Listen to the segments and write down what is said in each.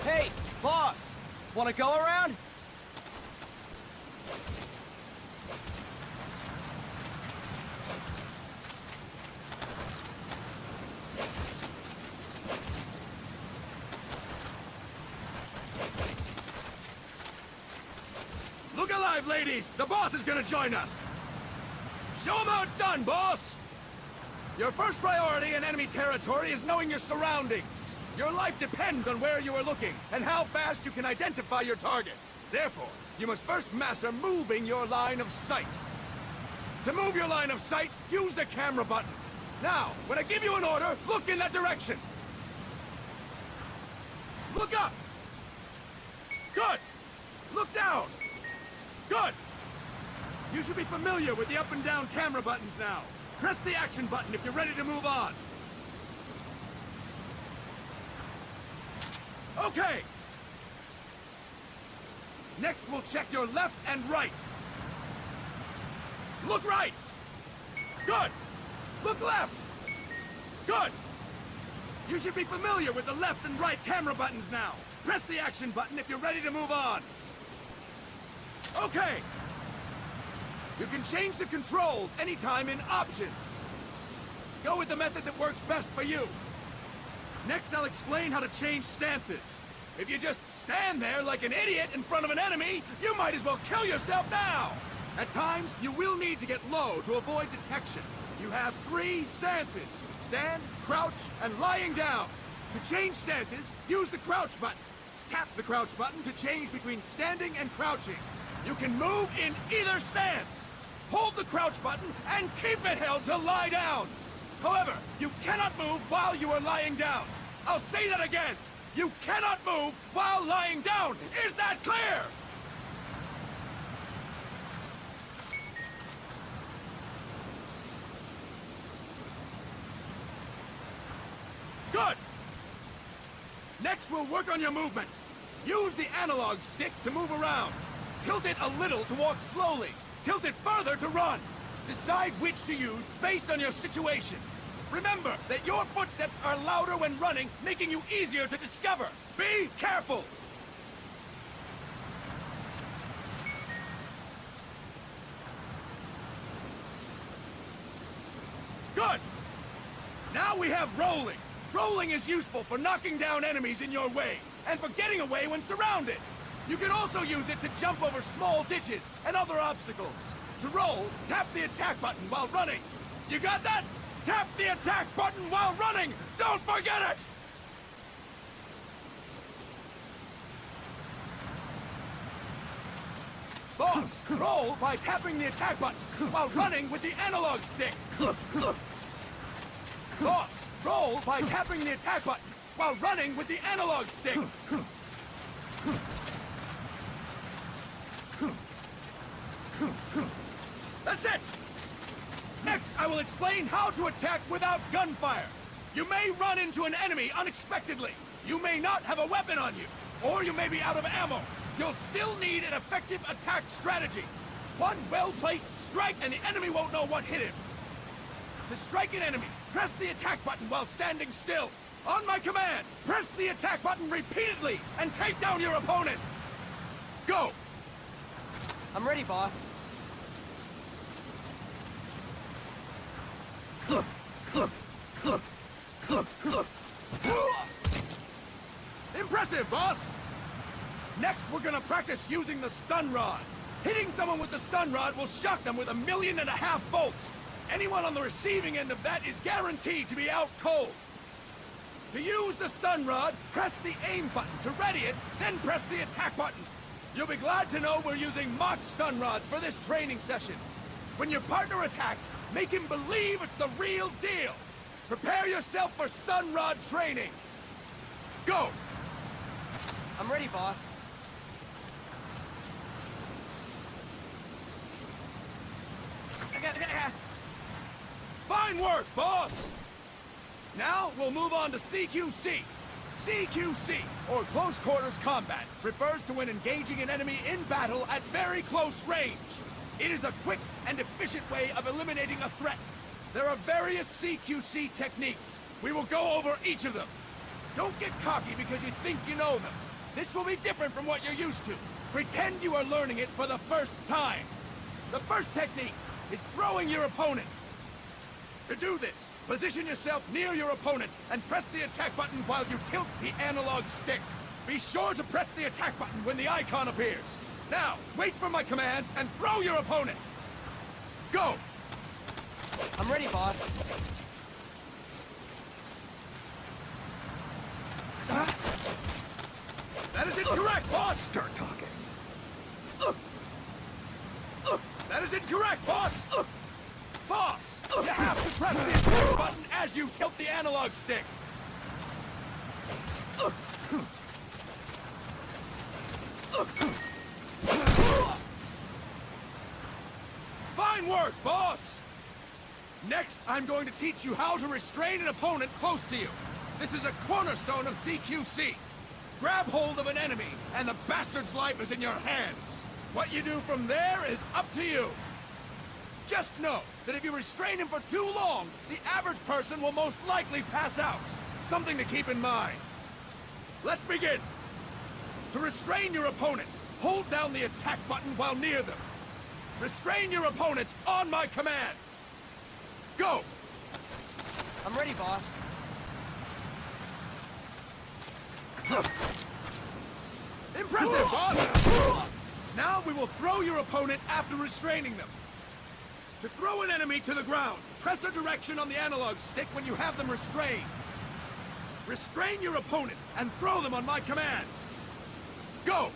Hey, boss! Wanna go around? Look alive, ladies! The boss is gonna join us! Show him how it's done, boss! Your first priority in enemy territory is knowing your surroundings. Your life depends on where you are looking, and how fast you can identify your target. Therefore, you must first master moving your line of sight. To move your line of sight, use the camera buttons. Now, when I give you an order, look in that direction. Look up! Good! Look down! Good! You should be familiar with the up and down camera buttons now. Press the action button if you're ready to move on. Okay! Next, we'll check your left and right. Look right! Good! Look left! Good! You should be familiar with the left and right camera buttons now. Press the action button if you're ready to move on. Okay! You can change the controls anytime in Options. Go with the method that works best for you. Next, I'll explain how to change stances. If you just stand there like an idiot in front of an enemy, you might as well kill yourself now! At times, you will need to get low to avoid detection. You have 3 stances: stand, crouch, and lying down. To change stances, use the crouch button. Tap the crouch button to change between standing and crouching. You can move in either stance. Hold the crouch button and keep it held to lie down. However, you cannot move while you are lying down. I'll say that again. You cannot move while lying down. Is that clear? Good. Next, we'll work on your movement. Use the analog stick to move around. Tilt it a little to walk slowly. Tilt it further to run. Decide which to use based on your situation. Remember that your footsteps are louder when running, making you easier to discover. Be careful! Good! Now we have rolling. Rolling is useful for knocking down enemies in your way, and for getting away when surrounded. You can also use it to jump over small ditches and other obstacles. To roll, tap the attack button while running. You got that? Tap the attack button while running! Don't forget it! Boss, roll by tapping the attack button while running with the analog stick. Boss, roll by tapping the attack button while running with the analog stick. That's it! Next, I will explain how to attack without gunfire. You may run into an enemy unexpectedly. You may not have a weapon on you, or you may be out of ammo. You'll still need an effective attack strategy. One well-placed strike and the enemy won't know what hit him. To strike an enemy, press the attack button while standing still. On my command, press the attack button repeatedly and take down your opponent. Go! I'm ready, boss. Impressive, boss! Next, we're gonna practice using the stun rod. Hitting someone with the stun rod will shock them with 1.5 million volts. Anyone on the receiving end of that is guaranteed to be out cold. To use the stun rod, press the aim button to ready it, then press the attack button. You'll be glad to know we're using mock stun rods for this training session. When your partner attacks, make him believe it's the real deal. Prepare yourself for stun rod training. Go! I'm ready, boss. Fine work, boss! Now, we'll move on to CQC. CQC, or Close Quarters Combat, refers to when engaging an enemy in battle at very close range. It is a quick and efficient way of eliminating a threat. There are various CQC techniques. We will go over each of them. Don't get cocky because you think you know them. This will be different from what you're used to. Pretend you are learning it for the first time. The first technique is throwing your opponent. To do this, position yourself near your opponent and press the attack button while you tilt the analog stick. Be sure to press the attack button when the icon appears. Now, wait for my command and throw your opponent. Go! I'm ready, boss. That is incorrect, boss! Start talking. That is incorrect, boss! Boss! You have to press the attack button as you tilt the analog stick. Fine work, boss! Next, I'm going to teach you how to restrain an opponent close to you. This is a cornerstone of CQC. Grab hold of an enemy, and the bastard's life is in your hands. What you do from there is up to you. Just know that if you restrain him for too long, the average person will most likely pass out. Something to keep in mind. Let's begin. To restrain your opponent, hold down the attack button while near them. Restrain your opponent on my command. Go! I'm ready, boss. Impressive, boss! Now we will throw your opponent after restraining them. To throw an enemy to the ground, press a direction on the analog stick when you have them restrained. Restrain your opponent and throw them on my command. Go!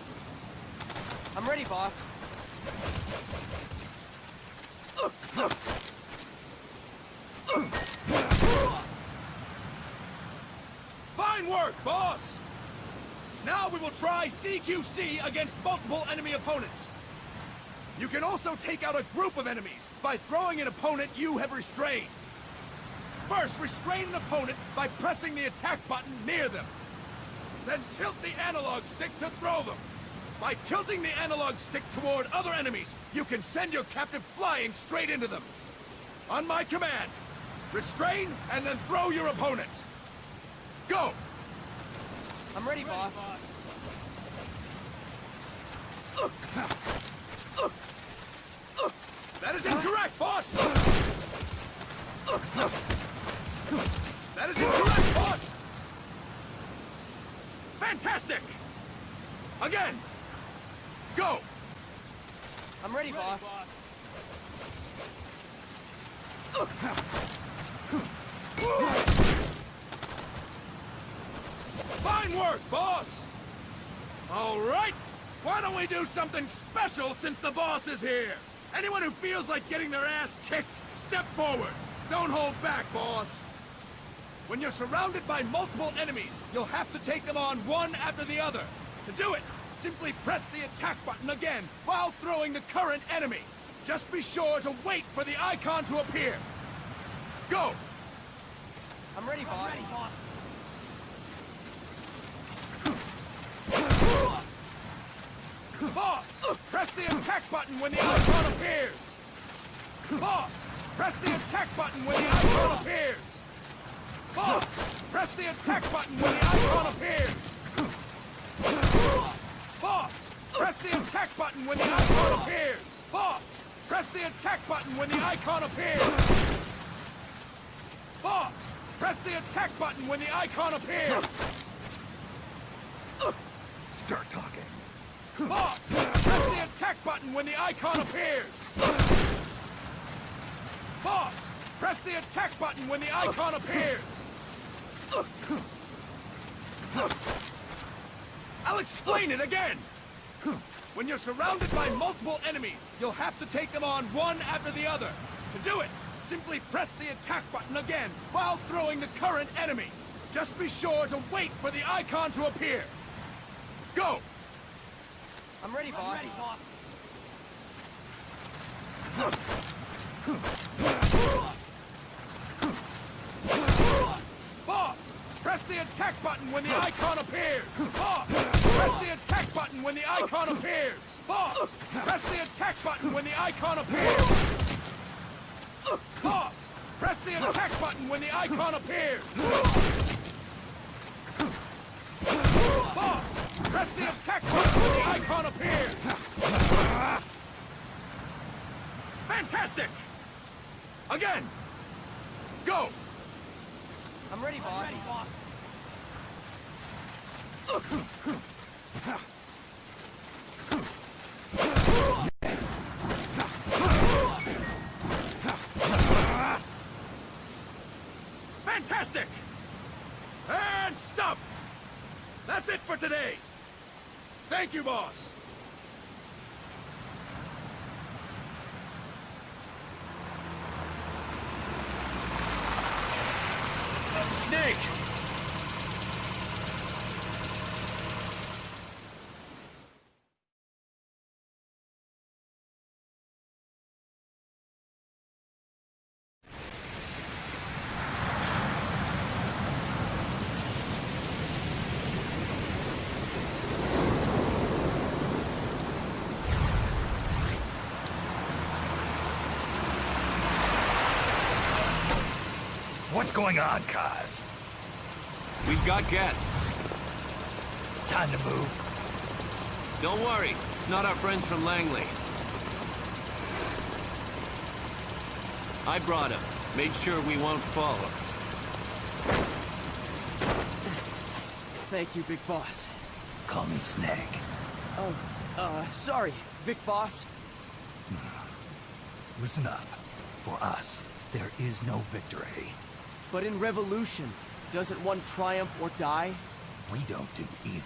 I'm ready, boss. Fine work, boss! Now we will try CQC against multiple enemy opponents. You can also take out a group of enemies by throwing an opponent you have restrained. First, restrain an opponent by pressing the attack button near them. Then tilt the analog stick to throw them. By tilting the analog stick toward other enemies, you can send your captive flying straight into them. On my command, restrain and then throw your opponent. Go! I'm ready, boss. That is incorrect, boss! That is incorrect, boss! Fantastic! Again! Go! I'm ready, boss. Fine work, boss! All right! Why don't we do something special since the boss is here? Anyone who feels like getting their ass kicked, step forward. Don't hold back, boss. When you're surrounded by multiple enemies, you'll have to take them on one after the other. To do it, simply press the attack button again while throwing the current enemy. Just be sure to wait for the icon to appear. Go! I'm ready, boss. Boss, press the attack button when the icon appears. Boss, press the attack button when the icon appears. Boss, press the attack button when the icon appears. Boss, press the attack button when the icon appears. Boss, press the attack button when the icon appears. Boss, press the attack button when the icon appears. Start talking. Boss, press the attack button when the icon appears. Boss, press the attack button when the icon appears. I'll explain it again. When you're surrounded by multiple enemies, you'll have to take them on one after the other. To do it, simply press the attack button again while throwing the current enemy. Just be sure to wait for the icon to appear. Go! I'm ready, boss. button when the icon appears! Pause! Press the attack button when the icon appears! Pause! Press the attack button when the icon appears! Pause! Press the attack button when the icon appears! Pause! Press the attack button when the icon appears! Fantastic! Again! Go! I'm ready, boss. Fantastic! And stop! That's it for today! Thank you, boss! Snake! What's going on, Kaz? We've got guests. Time to move. Don't worry, it's not our friends from Langley. I brought him. Made sure we won't fall. Thank you, Big Boss. Call me Snake. Oh, sorry, Vic Boss. Listen up. For us, there is no victory. But in Revolution, doesn't one triumph or die? We don't do either.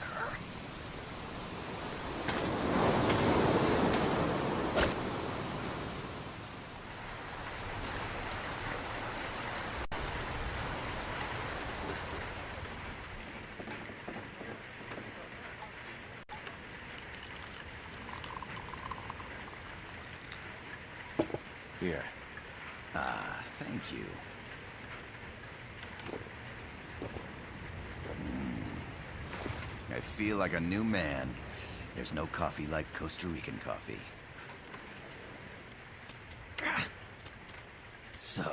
Here. Ah, thank you. I feel like a new man. There's no coffee like Costa Rican coffee. So,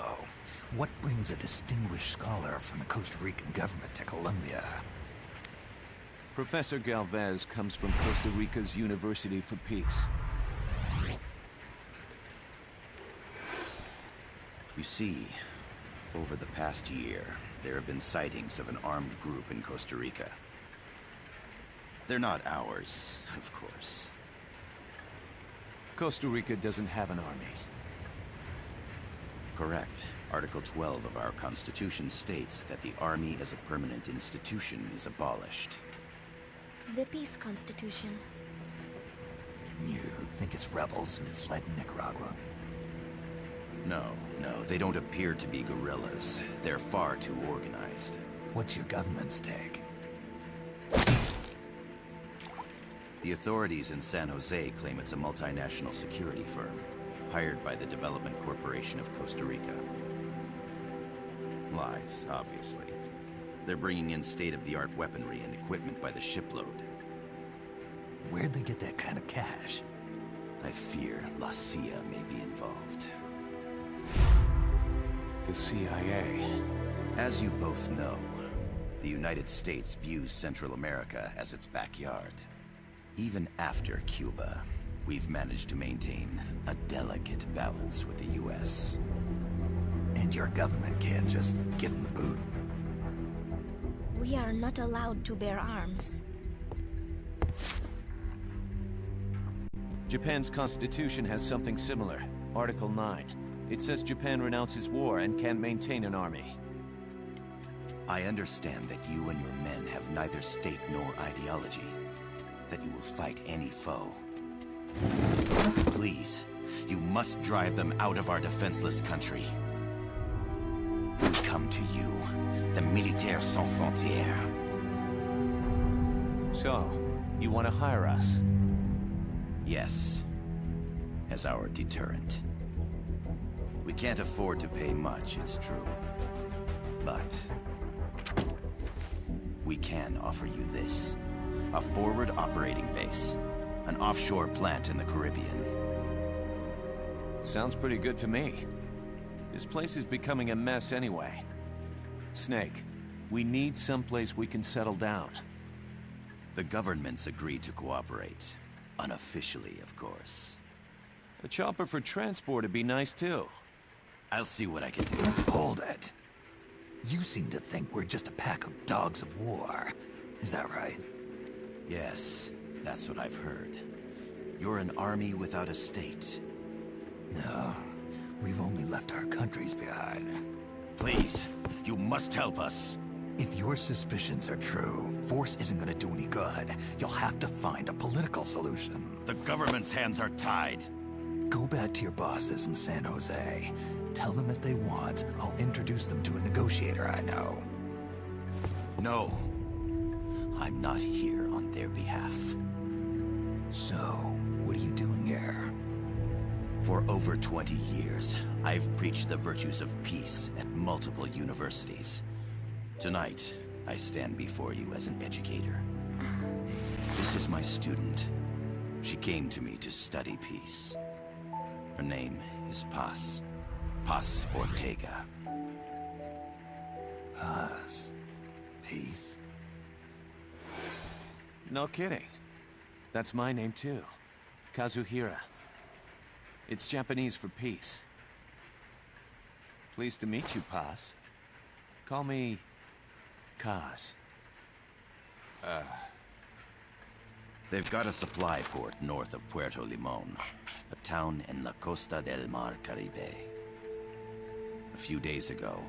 what brings a distinguished scholar from the Costa Rican government to Colombia? Professor Galvez comes from Costa Rica's University for Peace. You see, over the past year, there have been sightings of an armed group in Costa Rica. They're not ours, of course. Costa Rica doesn't have an army. Correct. Article 12 of our Constitution states that the Army as a permanent institution is abolished. The Peace Constitution. You think it's rebels who fled Nicaragua? No, they don't appear to be guerrillas. They're far too organized. What's your government's take? The authorities in San Jose claim it's a multinational security firm, hired by the Development Corporation of Costa Rica. Lies, obviously. They're bringing in state-of-the-art weaponry and equipment by the shipload. Where'd they get that kind of cash? I fear La CIA may be involved. The CIA. As you both know, the United States views Central America as its backyard. Even after Cuba, we've managed to maintain a delicate balance with the U.S. And your government can't just give them the boot? We are not allowed to bear arms. Japan's constitution has something similar. Article 9. It says Japan renounces war and can't maintain an army. I understand that you and your men have neither state nor ideology. That you will fight any foe. Please, you must drive them out of our defenseless country. We come to you, the Militaires Sans Frontières. So, you want to hire us? Yes, as our deterrent. We can't afford to pay much, it's true. But we can offer you this. A forward operating base. An offshore plant in the Caribbean. Sounds pretty good to me. This place is becoming a mess anyway. Snake, we need someplace we can settle down. The governments agreed to cooperate. Unofficially, of course. A chopper for transport would be nice too. I'll see what I can do. Hold it. You seem to think we're just a pack of dogs of war. Is that right? Yes, that's what I've heard. You're an army without a state. No, we've only left our countries behind. Please, you must help us. If your suspicions are true, force isn't gonna do any good. You'll have to find a political solution. The government's hands are tied. Go back to your bosses in San Jose. Tell them if they want, I'll introduce them to a negotiator I know. No. I'm not here on their behalf. So, what are you doing here? For over 20 years, I've preached the virtues of peace at multiple universities. Tonight, I stand before you as an educator. This is my student. She came to me to study peace. Her name is Paz. Paz Ortega. Paz. Peace. No kidding. That's my name too. Kazuhira. It's Japanese for peace. Pleased to meet you, Paz. Call me Kaz. They've got a supply port north of Puerto Limon, a town in la Costa del Mar Caribe. A few days ago,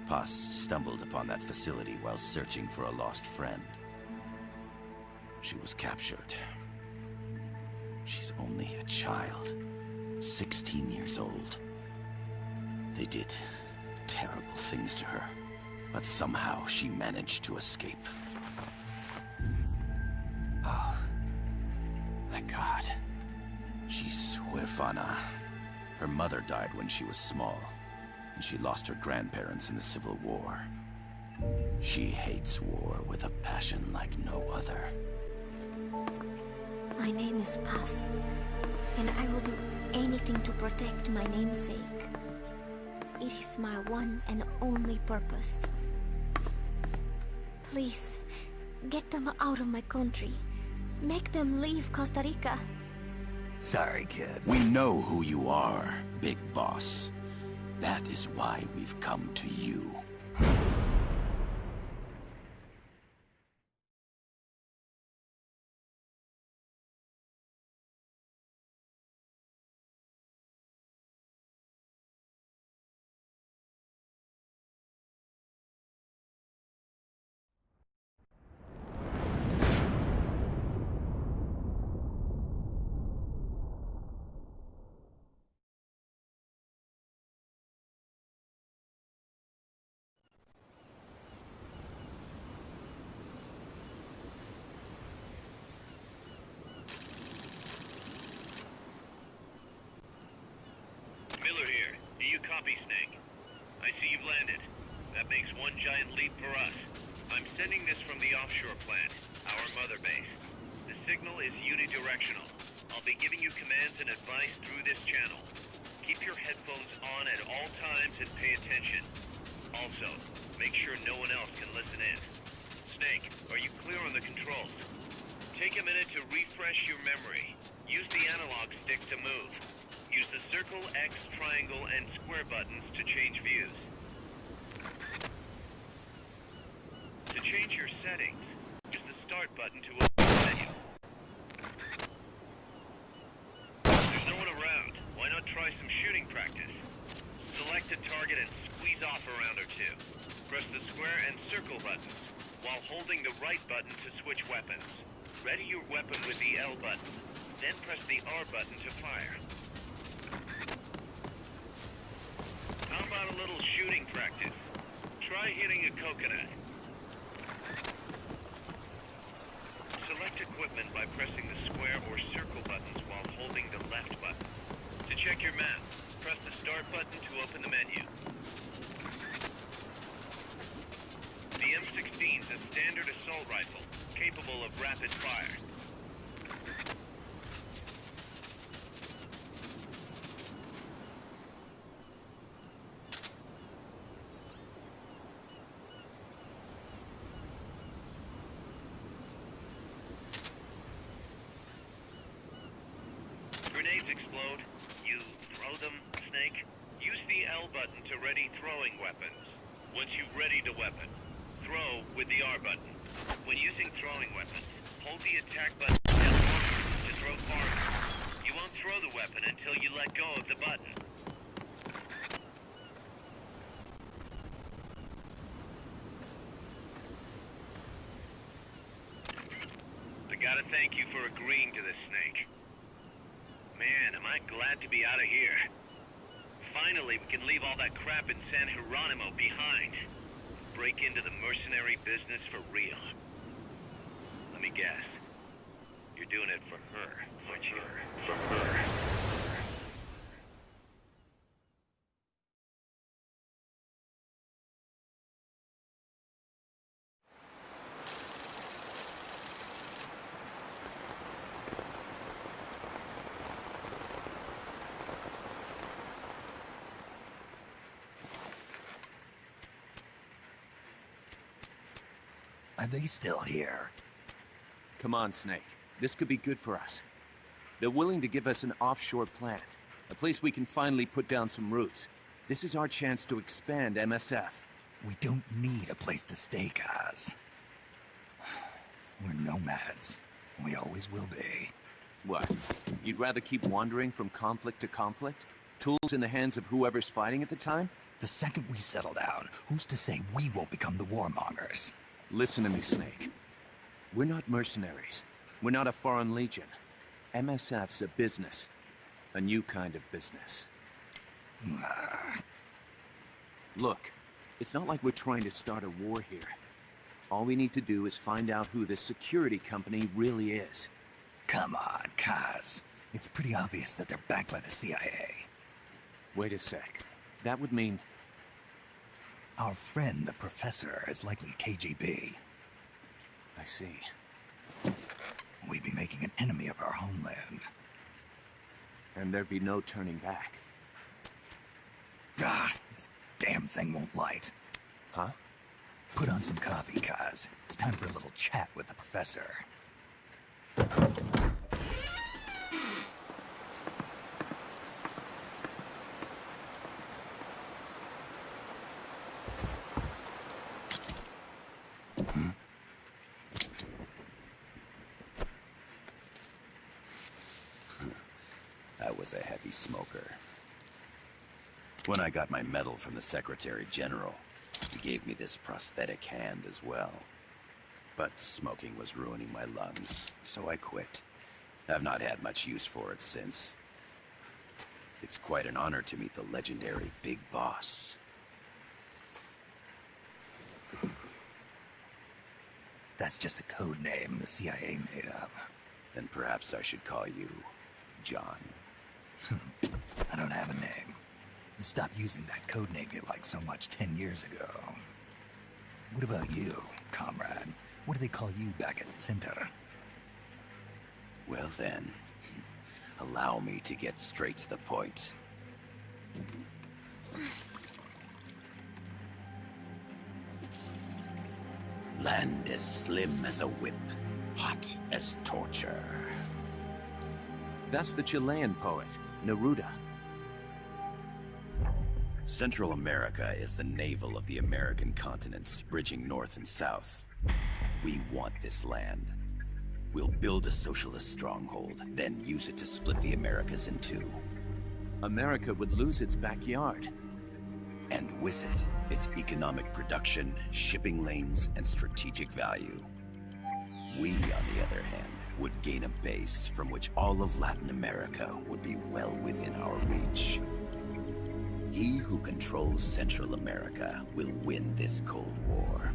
Paz stumbled upon that facility while searching for a lost friend. She was captured. She's only a child, 16 years old. They did terrible things to her, but somehow she managed to escape. Oh, my God. She's huérfana. Her mother died when she was small, and she lost her grandparents in the Civil War. She hates war with a passion like no other. My name is Paz, and I will do anything to protect my namesake. It is my one and only purpose. Please, get them out of my country. Make them leave Costa Rica. Sorry, kid. We know who you are, Big Boss. That is why we've come to you. Copy, Snake. I see you've landed. That makes one giant leap for us. I'm sending this from the offshore plant, our mother base. The signal is unidirectional. I'll be giving you commands and advice through this channel. Keep your headphones on at all times and pay attention. Also, make sure no one else can listen in. Snake, are you clear on the controls? Take a minute to refresh your memory. Use the analog stick to move. Use the circle, X, triangle, and square buttons to change views. To change your settings, use the start button to open the menu. There's no one around. Why not try some shooting practice? Select a target and squeeze off a round or two. Press the square and circle buttons, while holding the right button to switch weapons. Ready your weapon with the L button, then press the R button to fire. How about a little shooting practice? Try hitting a coconut. Select equipment by pressing the square or circle buttons while holding the left button. To check your map, press the start button to open the menu. The M16 is a standard assault rifle, capable of rapid fire. Grenades explode. You throw them, Snake. Use the L button to ready throwing weapons. Once you've readied a weapon, throw with the R button. When using throwing weapons, hold the attack button down to throw farther. You won't throw the weapon until you let go of the button. I gotta thank you for agreeing to this, Snake. Man, am I glad to be out of here. Finally, we can leave all that crap in San Geronimo behind. Break into the mercenary business for real. Let me guess. You're doing it for her, aren't you? For her. Are they still here? Come on, Snake. This could be good for us. They're willing to give us an offshore plant, a place we can finally put down some roots. This is our chance to expand MSF. We don't need a place to stay, guys. We're nomads. We always will be. What? You'd rather keep wandering from conflict to conflict? Tools in the hands of whoever's fighting at the time? The second we settle down, who's to say we won't become the warmongers? Listen to me, Snake. We're not mercenaries. We're not a foreign legion. MSF's a business. A new kind of business. Look, it's not like we're trying to start a war here. All we need to do is find out who this security company really is. Come on, Kaz. It's pretty obvious that they're backed by the CIA. Wait a sec. That would mean... Our friend, the professor, is likely KGB. I see. We'd be making an enemy of our homeland. And there'd be no turning back. Ah, this damn thing won't light. Huh? Put on some coffee, Kaz. It's time for a little chat with the professor. I was a heavy smoker. When I got my medal from the Secretary General, he gave me this prosthetic hand as well. But smoking was ruining my lungs, so I quit. I've not had much use for it since. It's quite an honor to meet the legendary Big Boss. That's just a code name the CIA made up. Then perhaps I should call you John. I don't have a name. You stopped using that code name you liked so much 10 years ago. What about you, comrade? What do they call you back at CENTRO? Well then, allow me to get straight to the point. Land as slim as a whip, hot as torture. That's the Chilean poet, Neruda. Central America is the navel of the American continents, bridging north and south. We want this land. We'll build a socialist stronghold, then use it to split the Americas in two. America would lose its backyard. And with it, its economic production, shipping lanes, and strategic value. We, on the other hand, would gain a base from which all of Latin America would be well within our reach. He who controls Central America will win this Cold War.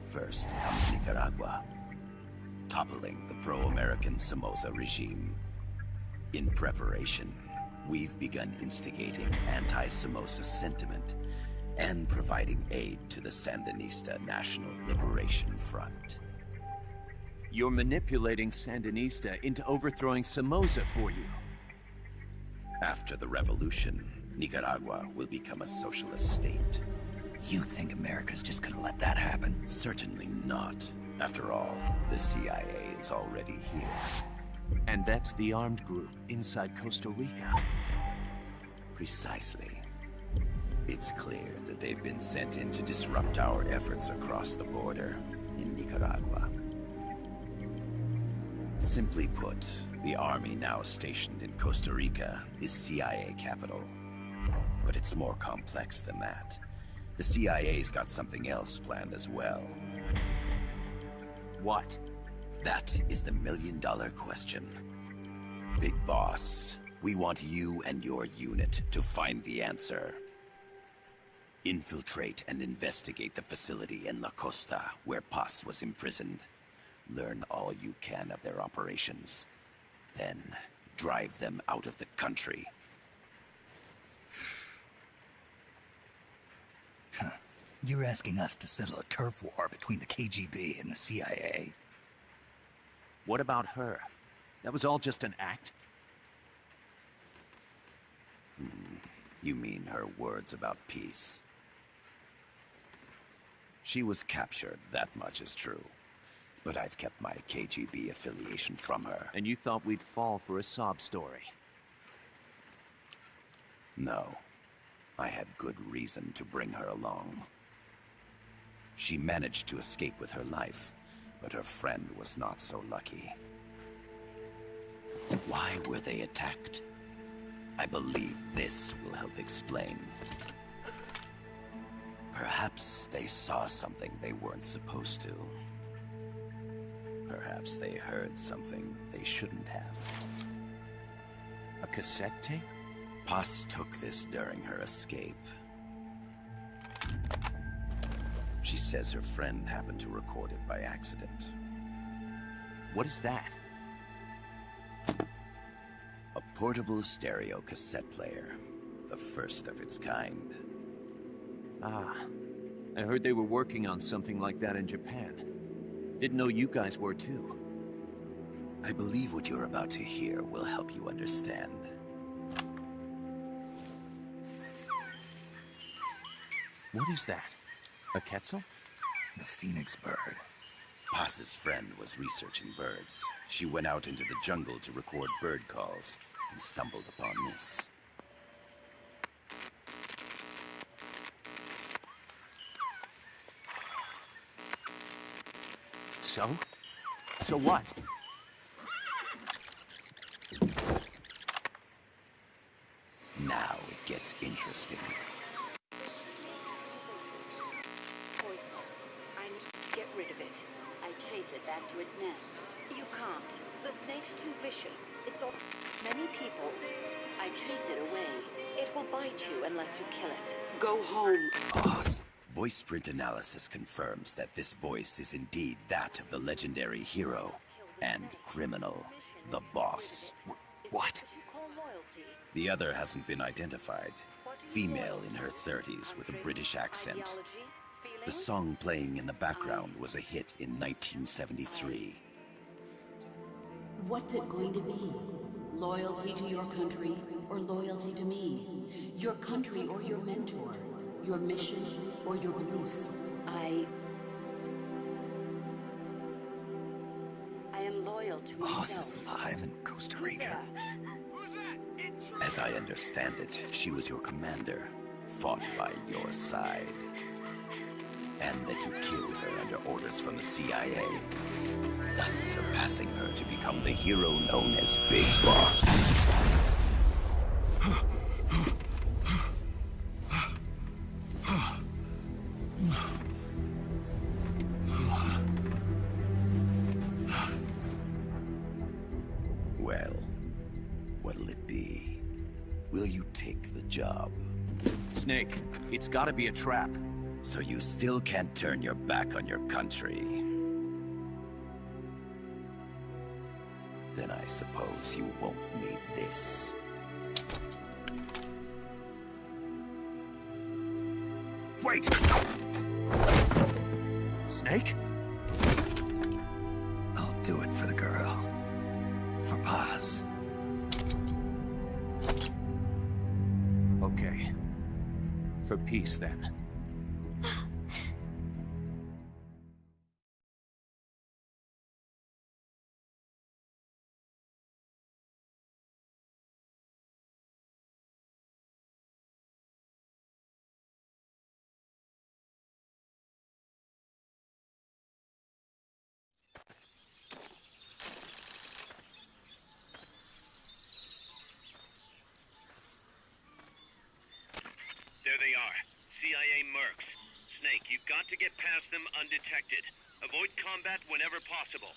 First comes Nicaragua, toppling the pro-American Somoza regime. In preparation, we've begun instigating anti-Somoza sentiment and providing aid to the Sandinista National Liberation Front. You're manipulating Sandinista into overthrowing Somoza for you. After the revolution, Nicaragua will become a socialist state. You think America's just gonna let that happen? Certainly not. After all, the CIA is already here. And that's the armed group inside Costa Rica. Precisely. It's clear that they've been sent in to disrupt our efforts across the border in Nicaragua. Simply put, the army now stationed in Costa Rica is CIA capital. But it's more complex than that. The CIA's got something else planned as well. What? That is the million-dollar question. Big Boss, we want you and your unit to find the answer. Infiltrate and investigate the facility in La Costa, where Paz was imprisoned. Learn all you can of their operations. Then, drive them out of the country. You're asking us to settle a turf war between the KGB and the CIA? What about her? That was all just an act? You mean her words about peace? She was captured, that much is true. But I've kept my KGB affiliation from her. And you thought we'd fall for a sob story? No. I had good reason to bring her along. She managed to escape with her life, but her friend was not so lucky. Why were they attacked? I believe this will help explain. Perhaps they saw something they weren't supposed to. Perhaps they heard something they shouldn't have. A cassette tape? Paz took this during her escape. She says her friend happened to record it by accident. What is that? A portable stereo cassette player. The first of its kind. Ah, I heard they were working on something like that in Japan. Didn't know you guys were too. I believe what you're about to hear will help you understand. What is that? A Quetzal? The phoenix bird. Paz's friend was researching birds. She went out into the jungle to record bird calls and stumbled upon this. So? So what? Now it gets interesting. Get rid of it. I chase it back to its nest. You can't. The snake's too vicious. It's all... Many people. I chase it away. It will bite you unless you kill it. Go home. Boss. Voice print analysis confirms that this voice is indeed that of the legendary hero and criminal, the Boss. What? The other hasn't been identified. Female in her 30s with a British accent. The song playing in the background was a hit in 1973. What's it going to be? Loyalty to your country or loyalty to me? Your country or your mentor? Your mission or your beliefs? I am loyal to Boss myself. is alive in Costa Rica. As I understand it, she was your commander, fought by your side. And that you killed her under orders from the CIA, thus surpassing her to become the hero known as Big Boss. Well, what'll it be? Will you take the job? Snake, it's gotta be a trap. So you still can't turn your back on your country? Then I suppose you won't need this. Wait! Snake? I'll do it for the girl. For Paz. Okay. For peace, then. There they are. CIA mercs. Snake, you've got to get past them undetected. Avoid combat whenever possible.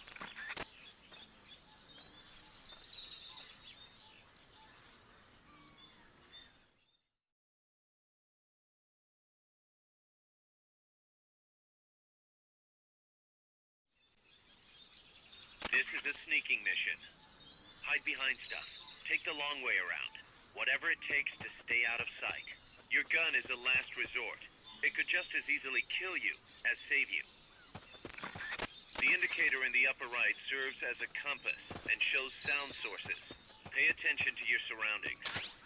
This is a sneaking mission. Hide behind stuff. Take the long way around. Whatever it takes to stay out of sight. Your gun is a last resort. It could just as easily kill you as save you. The indicator in the upper right serves as a compass and shows sound sources. Pay attention to your surroundings.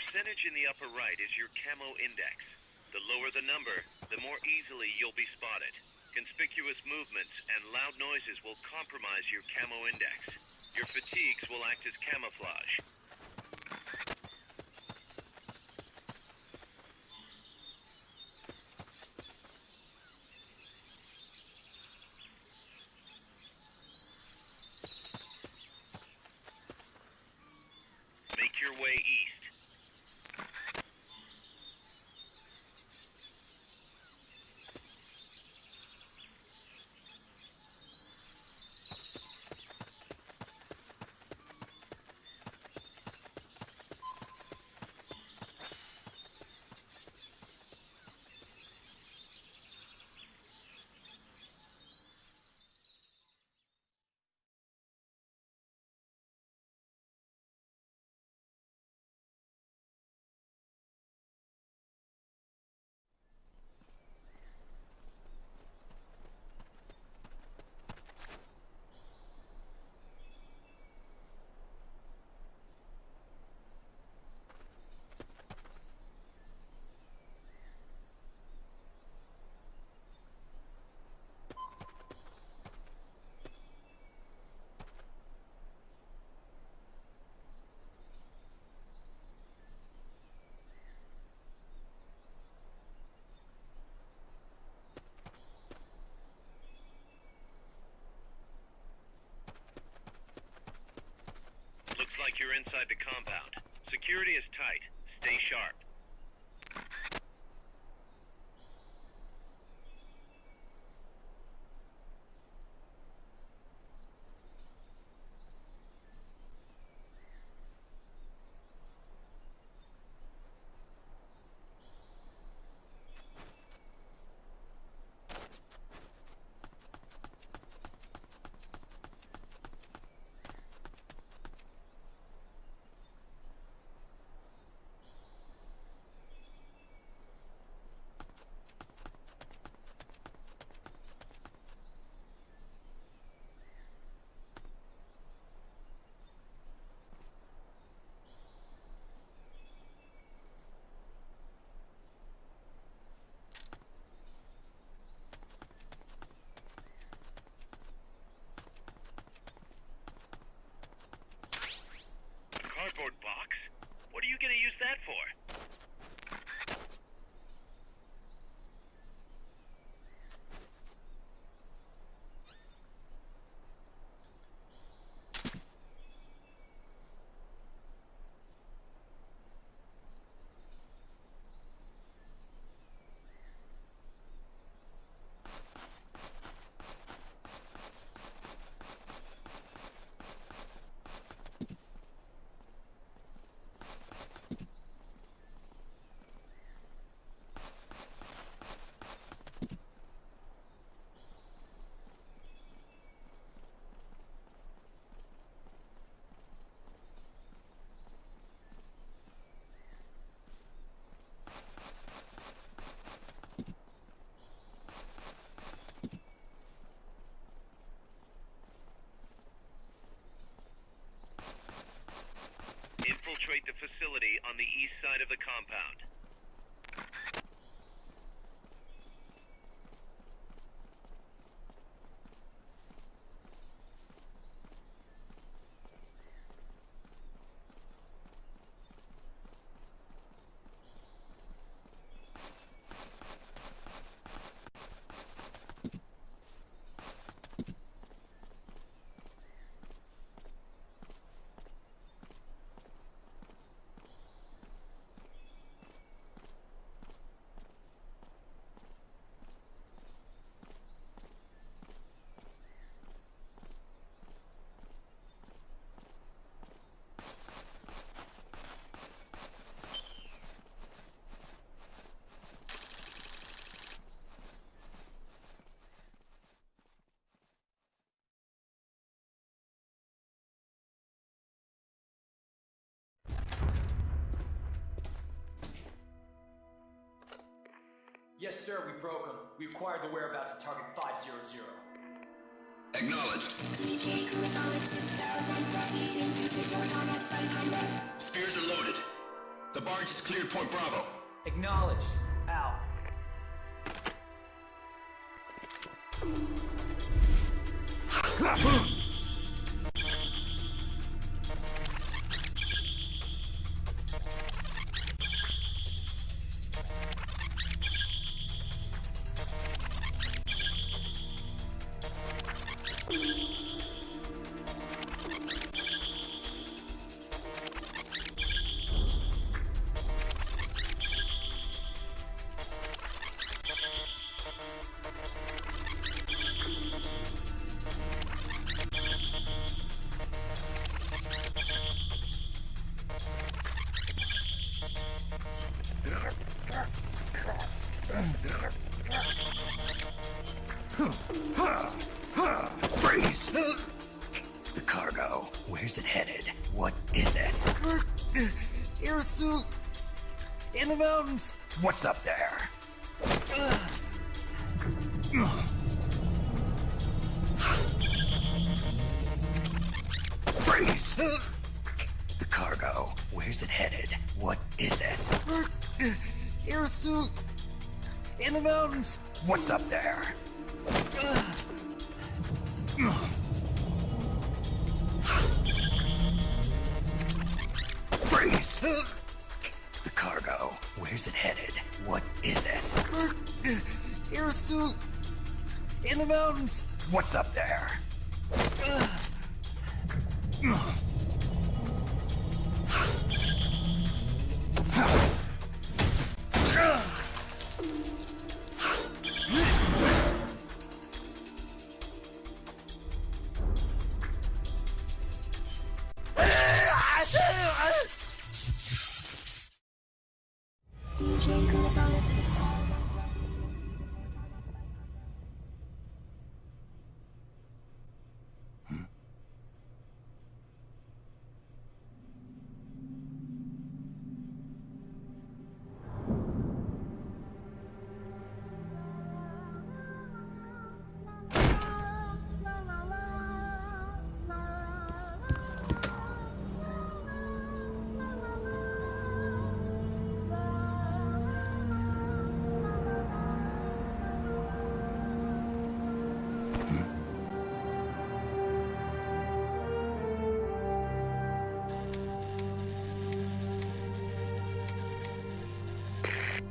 Percentage in the upper right is your camo index. The lower the number, the more easily you'll be spotted. Conspicuous movements and loud noises will compromise your camo index. Your fatigues will act as camouflage. Make your way east. Looks like you're inside the compound. Security is tight. Stay sharp. on the east side of the compound. Yes, sir, we broke them. We acquired the whereabouts of target 500. Acknowledged. Spears are loaded. The barge has cleared Point Bravo. Acknowledged. Out. Freeze! The cargo. Where's it headed? What is it? Air suit! In the mountains! What's up there? Freeze! The cargo. Where's it headed? What is it? Air suit! In the mountains! What's up there? Freeze! The cargo. Where's it headed? What is it? Air suit! In the mountains! What's up there?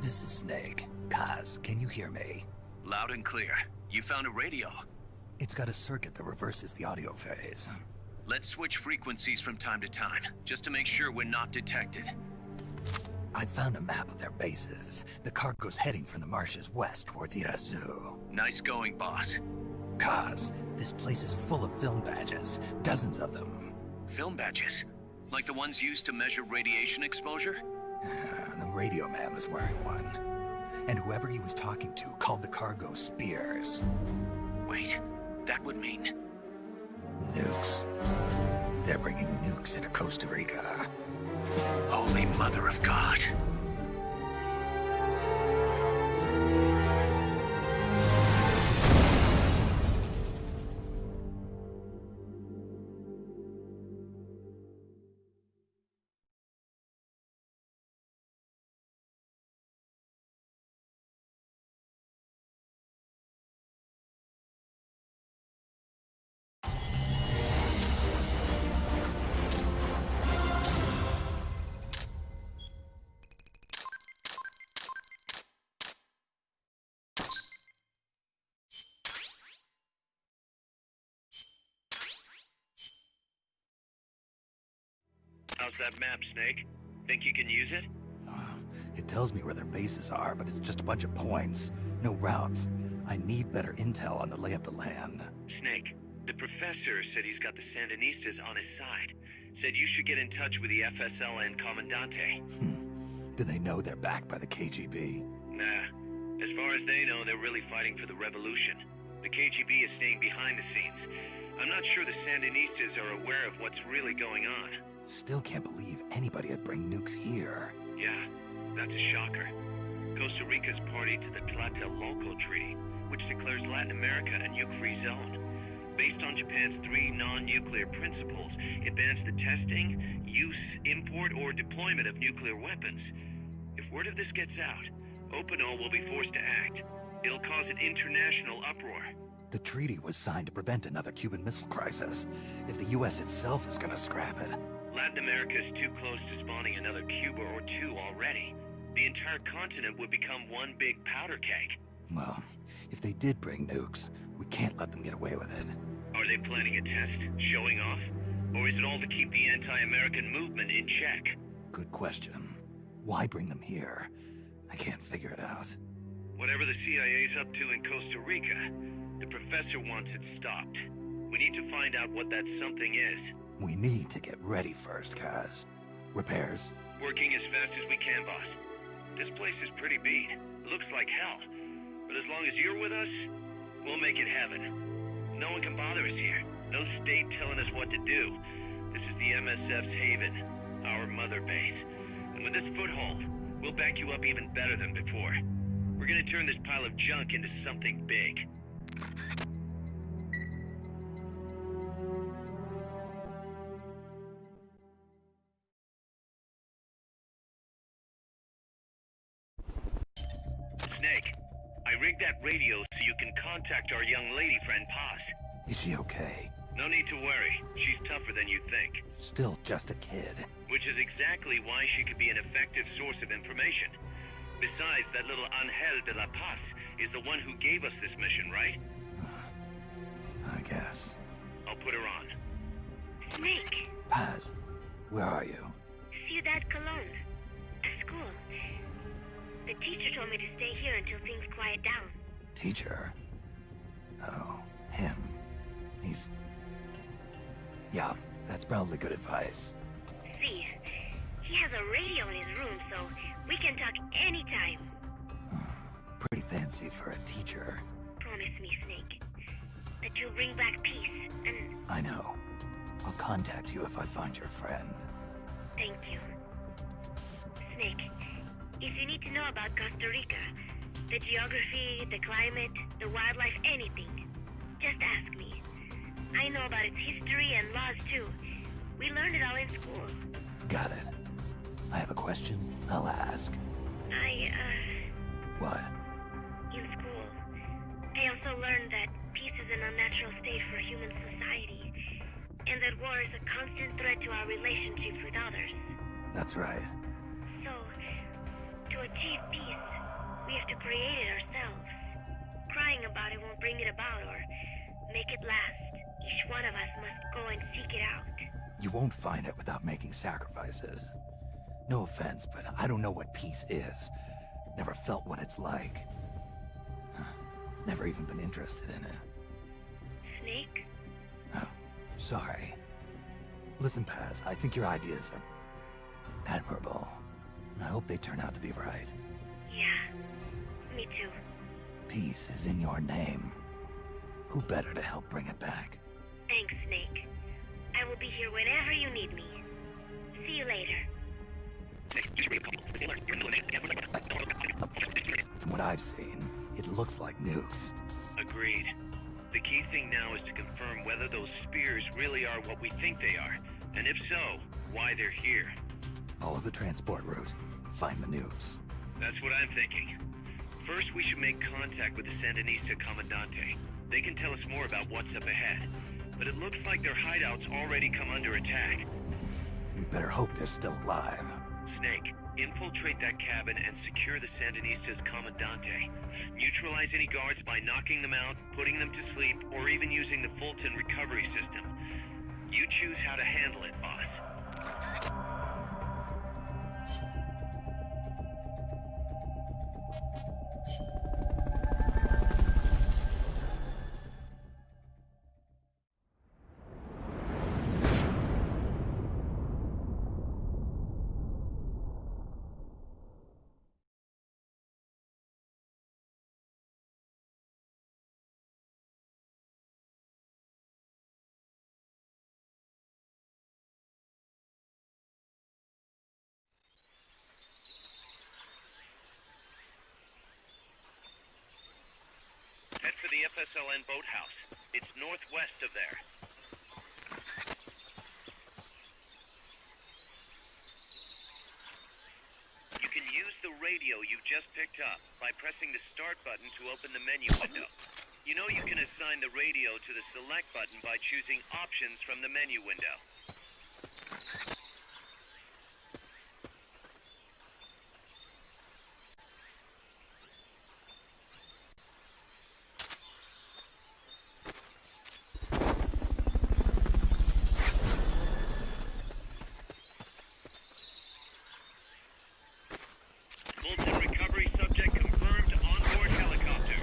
This is Snake. Kaz, can you hear me? Loud and clear. You found a radio. It's got a circuit that reverses the audio phase. Let's switch frequencies from time to time, just to make sure we're not detected. I found a map of their bases. The cargo's heading from the marshes west towards Irazu. Nice going, boss. Kaz, this place is full of film badges. Dozens of them. Film badges? Like the ones used to measure radiation exposure? The radio man was wearing one. And whoever he was talking to called the cargo Spears. Wait, that would mean... Nukes. They're bringing nukes into Costa Rica. Holy Mother of God. How's that map, Snake? Think you can use it? It tells me where their bases are, but it's just a bunch of points. No routes. I need better intel on the lay of the land. Snake, the professor said he's got the Sandinistas on his side. Said you should get in touch with the FSL and Commandante. Do they know they're backed by the KGB? Nah. As far as they know, they're really fighting for the revolution. The KGB is staying behind the scenes. I'm not sure the Sandinistas are aware of what's really going on. Still can't believe anybody would bring nukes here. Yeah, that's a shocker. Costa Rica's party to the Tlatelolco Treaty, which declares Latin America a nuke-free zone. Based on Japan's 3 non-nuclear principles, it bans the testing, use, import, or deployment of nuclear weapons. If word of this gets out, Opino will be forced to act. It'll cause an international uproar. The treaty was signed to prevent another Cuban Missile Crisis. If the U.S. itself is gonna scrap it... Latin America is too close to spawning another Cuba or two already. The entire continent would become one big powder keg. Well, if they did bring nukes, we can't let them get away with it. Are they planning a test? Showing off? Or is it all to keep the anti-American movement in check? Good question. Why bring them here? I can't figure it out. Whatever the CIA's up to in Costa Rica, the professor wants it stopped. We need to find out what that something is. We need to get ready first, Kaz. Repairs? Working as fast as we can, boss. This place is pretty beat. Looks like hell. But as long as you're with us, we'll make it heaven. No one can bother us here. No state telling us what to do. This is the MSF's haven, our mother base. And with this foothold, we'll back you up even better than before. We're gonna turn this pile of junk into something big. Snake, I rigged that radio so you can contact our young lady friend Paz. Is she okay? No need to worry. She's tougher than you think. Still just a kid. Which is exactly why she could be an effective source of information. Besides, that little Angel de la Paz is the one who gave us this mission, right? I guess. I'll put her on. Snake. Paz, where are you? Ciudad Colon. A school. The teacher told me to stay here until things quiet down. Teacher? Oh, him. He's... Yeah, that's probably good advice. See, he has a radio in his room, so we can talk anytime. Pretty fancy for a teacher. Promise me, Snake, that you'll bring back peace, and... I know. I'll contact you if I find your friend. Thank you. Snake, if you need to know about Costa Rica, the geography, the climate, the wildlife, anything, just ask me. I know about its history and laws too. We learned it all in school. Got it. I have a question. I'll ask. What? In school, I also learned that peace is an unnatural state for human society, and that war is a constant threat to our relationships with others. That's right. So, to achieve peace, we have to create it ourselves. Crying about it won't bring it about or make it last. Each one of us must go and seek it out. You won't find it without making sacrifices. No offense, but I don't know what peace is. Never felt what it's like. Never even been interested in it. Snake? Oh, sorry. Listen, Paz, I think your ideas are admirable. I hope they turn out to be right. Yeah, me too. Peace is in your name. Who better to help bring it back? Thanks, Snake. I will be here whenever you need me. See you later. From what I've seen, it looks like nukes. Agreed. The key thing now is to confirm whether those spears really are what we think they are, and if so, why they're here. Follow the transport route. Find the nukes. That's what I'm thinking. First, we should make contact with the Sandinista Commandante. They can tell us more about what's up ahead. But it looks like their hideout's already come under attack. We better hope they're still alive. Snake, infiltrate that cabin and secure the Sandinistas Commandante. Neutralize any guards by knocking them out, putting them to sleep, or even using the Fulton recovery system. You choose how to handle it, boss. to the FSLN boathouse. It's northwest of there. You can use the radio you just picked up by pressing the start button to open the menu window. You know you can assign the radio to the select button by choosing options from the menu window. Molten recovery subject confirmed onboard helicopter.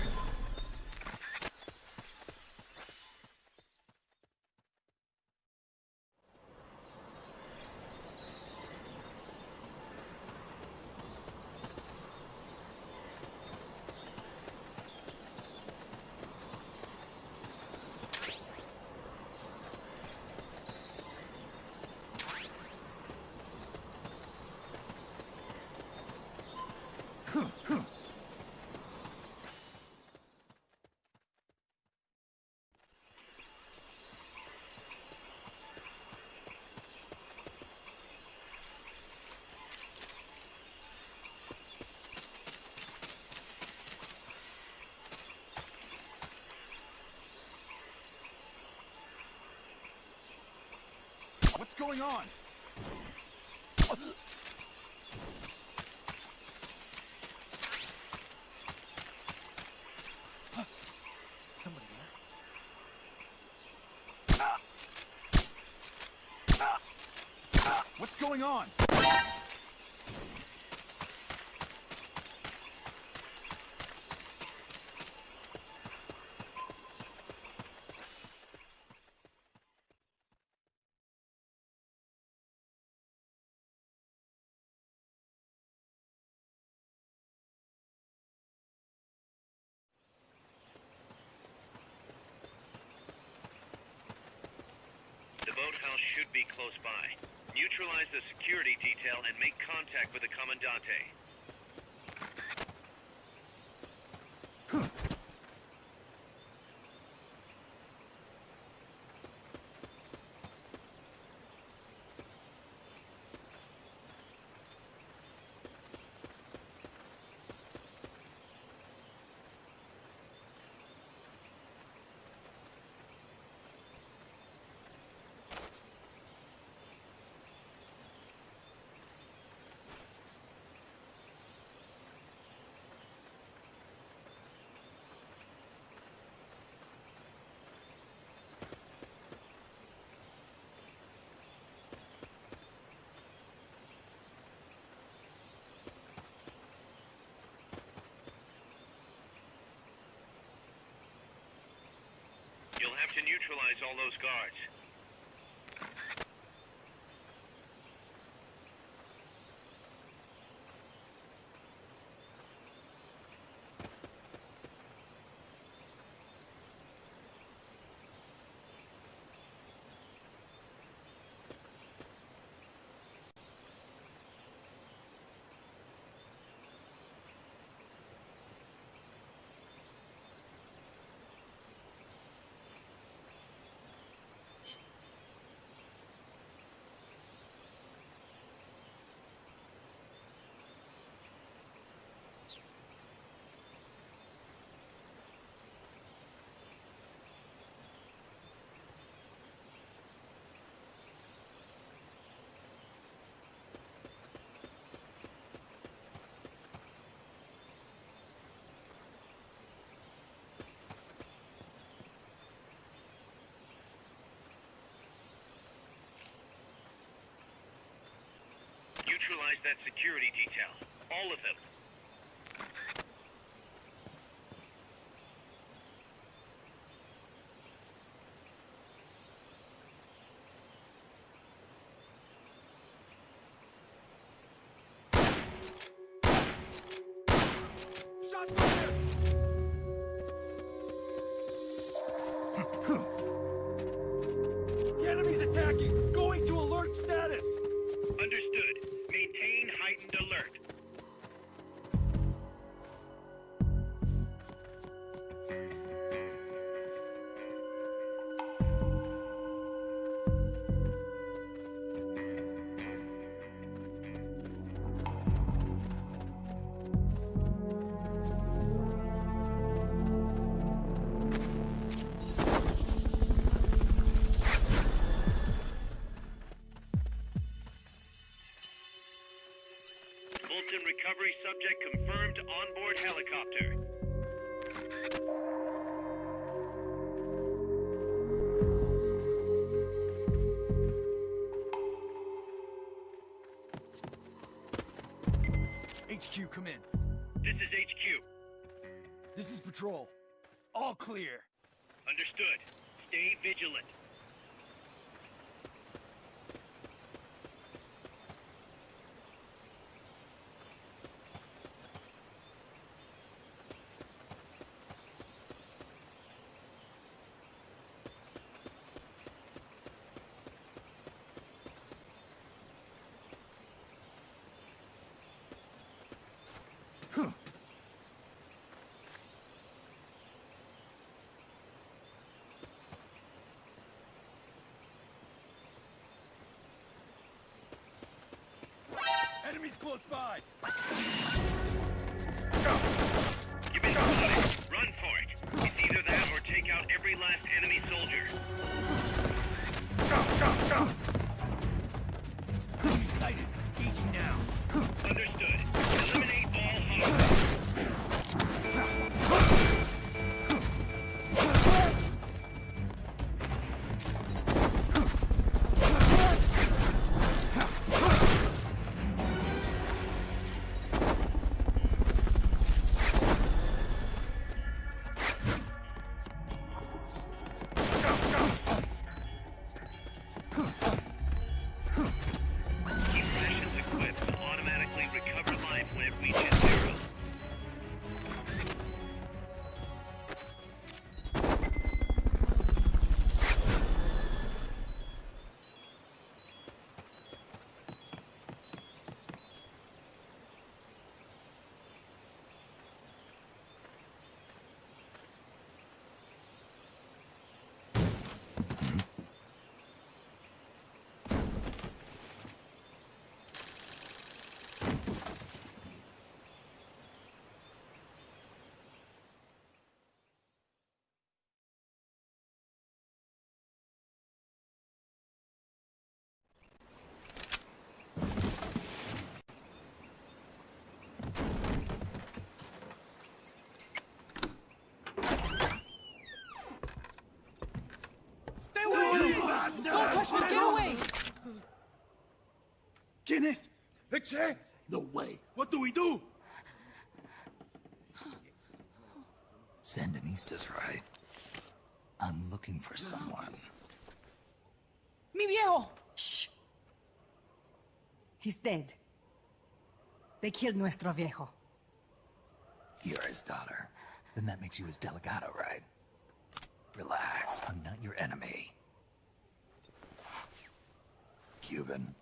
What's going on? Somebody there? What's going on? The boathouse should be close by. Neutralize the security detail and make contact with the Commandante. You'll have to neutralize all those guards. Neutralize that security detail. All of them. Shots fired! The enemy's attacking! Going to alert status! Understood. Maintain heightened alert. recovery subject confirmed onboard helicopter. HQ, come in. This is HQ. This is Patrol. All clear. Understood. Stay vigilant. Enemies close by! Give me the footage. Run for it. It's either that or take out every last enemy soldier. Enemy sighted. Engaging now. Understood. Eliminate all hostiles. Don't push me! Get away! ¿Quién es? Che? No way. What do we do? Sandinista's right. I'm looking for someone. Mi viejo! Shh. He's dead. They killed nuestro viejo. You're his daughter. Then that makes you his delegado, right? Relax. I'm not your enemy. Cuban.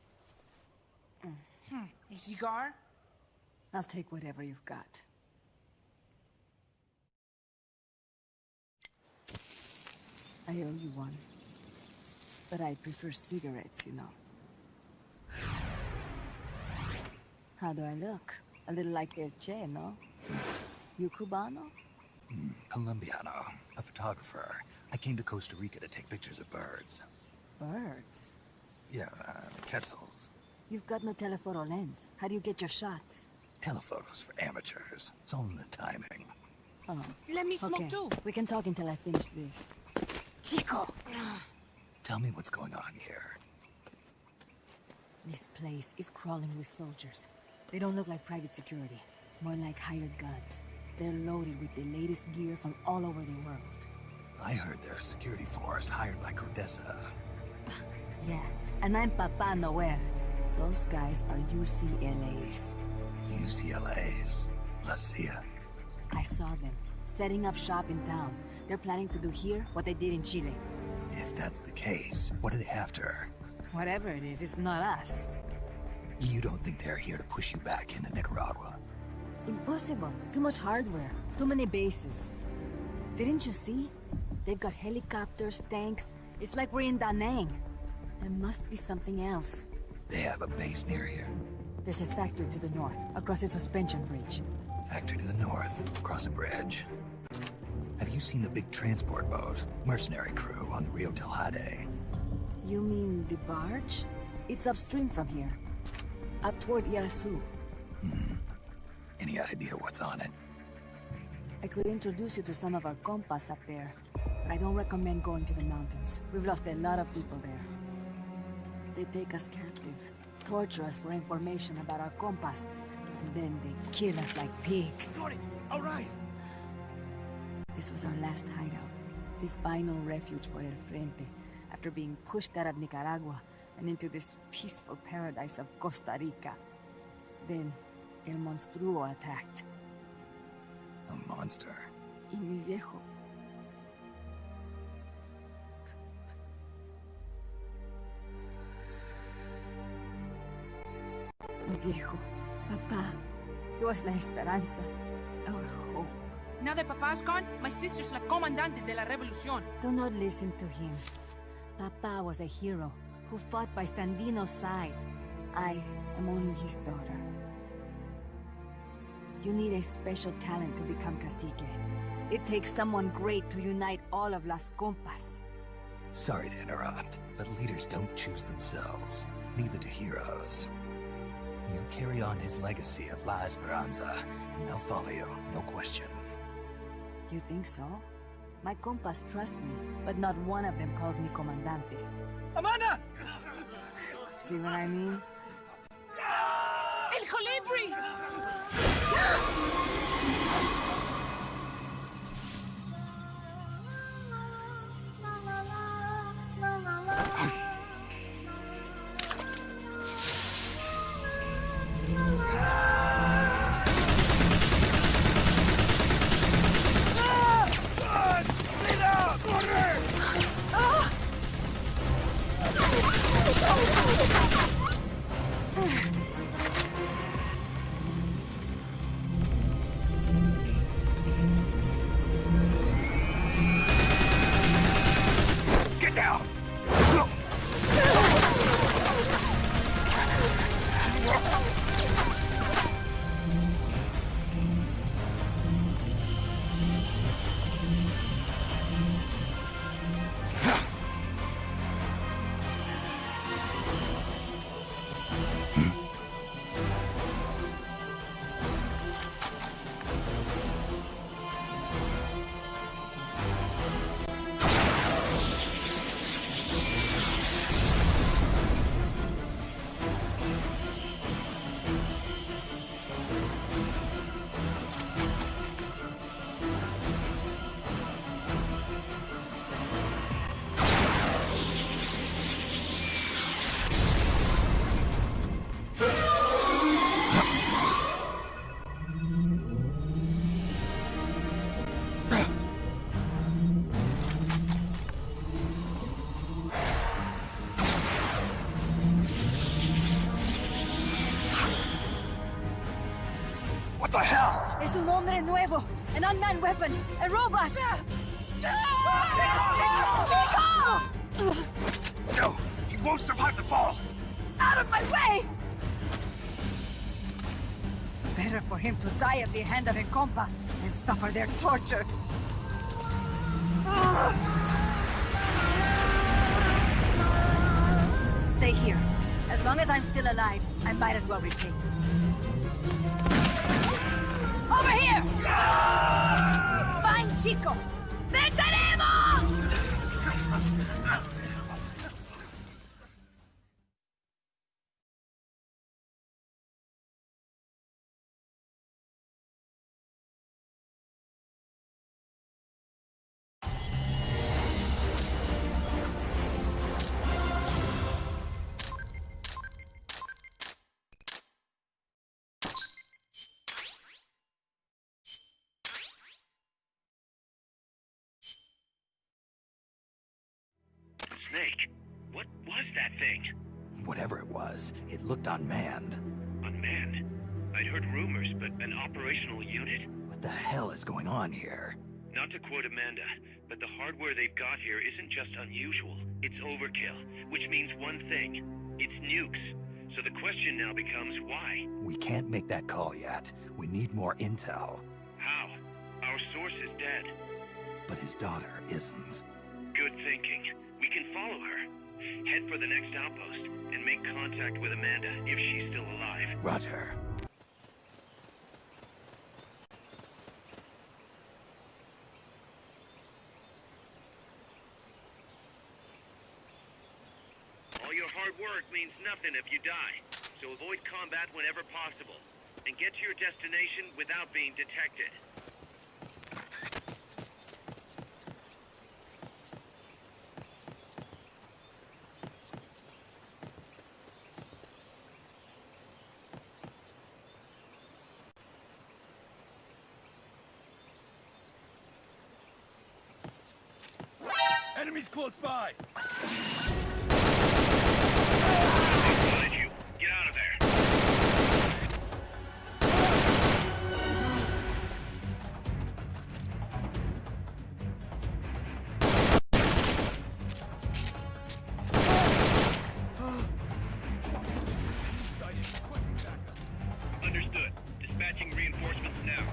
A cigar? I'll take whatever you've got. I owe you one. But I prefer cigarettes, you know. How do I look? A little like El Che, no? You Cubano? Colombiano. A photographer. I came to Costa Rica to take pictures of birds. Birds? Yeah, quetzals. You've got no telephoto lens. How do you get your shots? Telephotos for amateurs. It's all in the timing. Oh. Let me smoke too. We can talk until I finish this. Chico! Tell me what's going on here. This place is crawling with soldiers. They don't look like private security. More like hired guns. They're loaded with the latest gear from all over the world. I heard they're a security force hired by Codesa. Yeah, and I'm Papa Noel. Those guys are UCLA's. UCLA's? La CIA. I saw them, setting up shop in town. They're planning to do here what they did in Chile. If that's the case, what are they after? Whatever it is, it's not us. You don't think they're here to push you back into Nicaragua? Impossible. Too much hardware. Too many bases. Didn't you see? They've got helicopters, tanks. It's like we're in Da Nang. There must be something else. They have a base near here. There's a factory to the north, across a suspension bridge. Factory to the north, across a bridge. Have you seen the big transport boat? Mercenary crew on the Rio del Jade. You mean the barge? It's upstream from here. Up toward Irasu. Any idea what's on it? I could introduce you to some of our compas up there, but I don't recommend going to the mountains. We've lost a lot of people there. They take us captive, torture us for information about our compas, and then they kill us like pigs. Got it! All right! This was our last hideout, the final refuge for El Frente, after being pushed out of Nicaragua and into this peaceful paradise of Costa Rica. Then, El Monstruo attacked. A monster? Y mi viejo. Mi viejo. Papá. He was la esperanza. Our hope. Now that Papa's gone, my sister's la comandante de la revolución. Do not listen to him. Papa was a hero who fought by Sandino's side. I am only his daughter. You need a special talent to become cacique. It takes someone great to unite all of Las Compas. Sorry to interrupt, but leaders don't choose themselves. Neither do heroes. You carry on his legacy of La Esperanza, and they'll follow you, no question. You think so? My compas trust me, but not one of them calls me Comandante. Amanda! See what I mean? El Colibri! What the hell? Es un hombre nuevo, an unmanned weapon, a robot! Chico! No, he won't survive the fall! Out of my way! Better for him to die at the hand of a compa and suffer their torture. Stay here. As long as I'm still alive, I might as well repay you. Over here! Fine, Chico! ¡Venceremos! Snake, what was that thing? Whatever it was, it looked unmanned. Unmanned? I'd heard rumors, but an operational unit? What the hell is going on here? Not to quote Amanda, but the hardware they've got here isn't just unusual. It's overkill, which means one thing. It's nukes. So the question now becomes why? We can't make that call yet. We need more intel. How? Our source is dead. But his daughter isn't. Good thinking. We can follow her. Head for the next outpost, and make contact with Amanda if she's still alive. Roger. your hard work means nothing if you die, so avoid combat whenever possible, and get to your destination without being detected. Enemies close by! Behind you. Get out of there. Understood. Dispatching reinforcements now.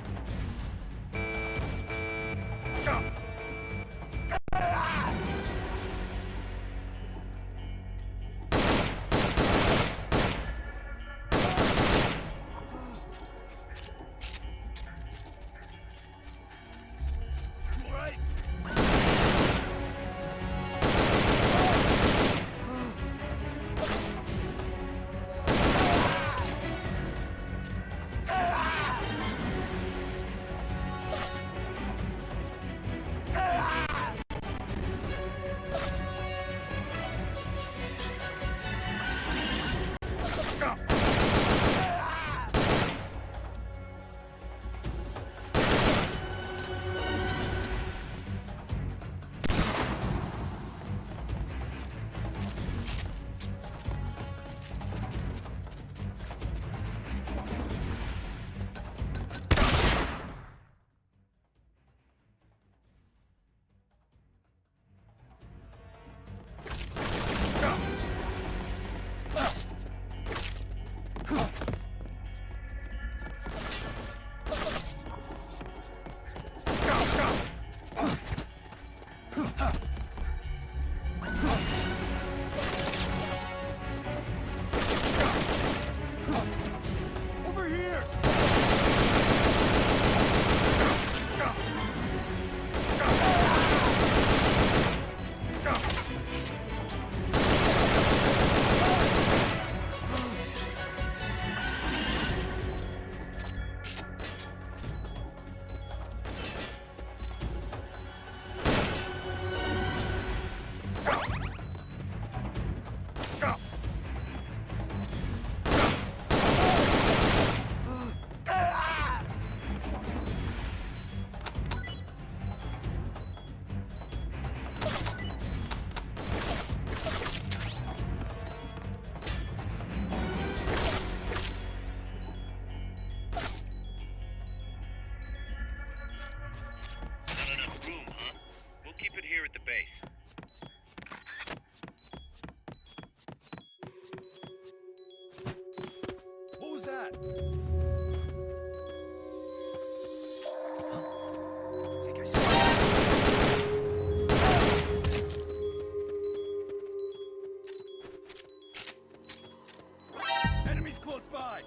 Enemies close by!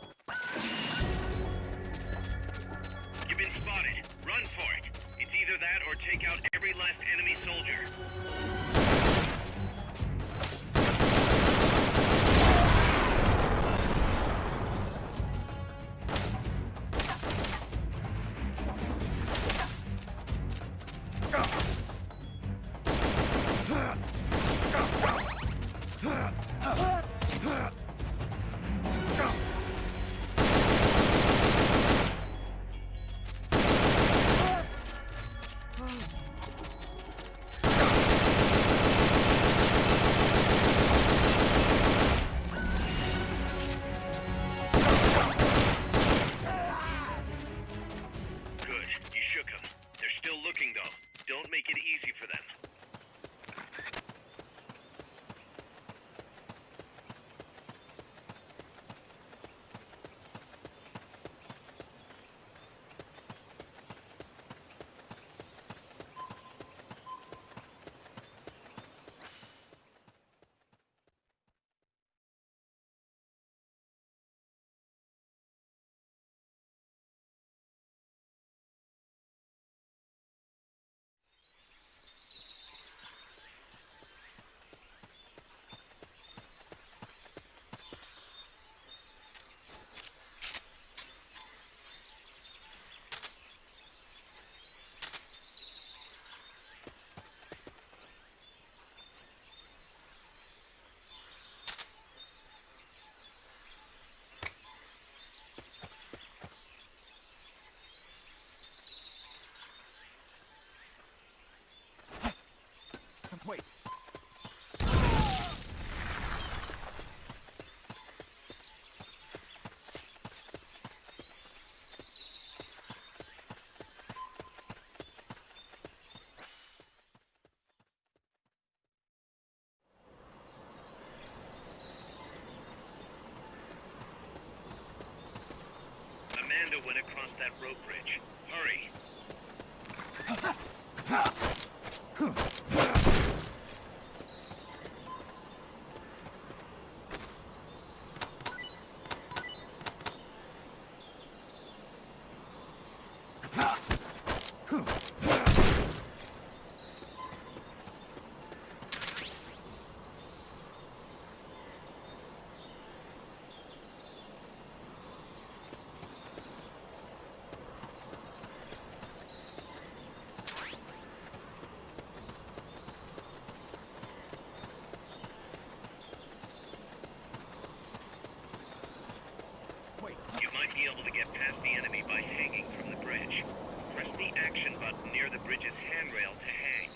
You've been spotted. Run for it. It's either that or take out every last enemy soldier. Awesome, wait. Amanda went across that rope bridge. Hurry. You might be able to get past the enemy by hanging from the bridge. Press the action button near the bridge's handrail to hang.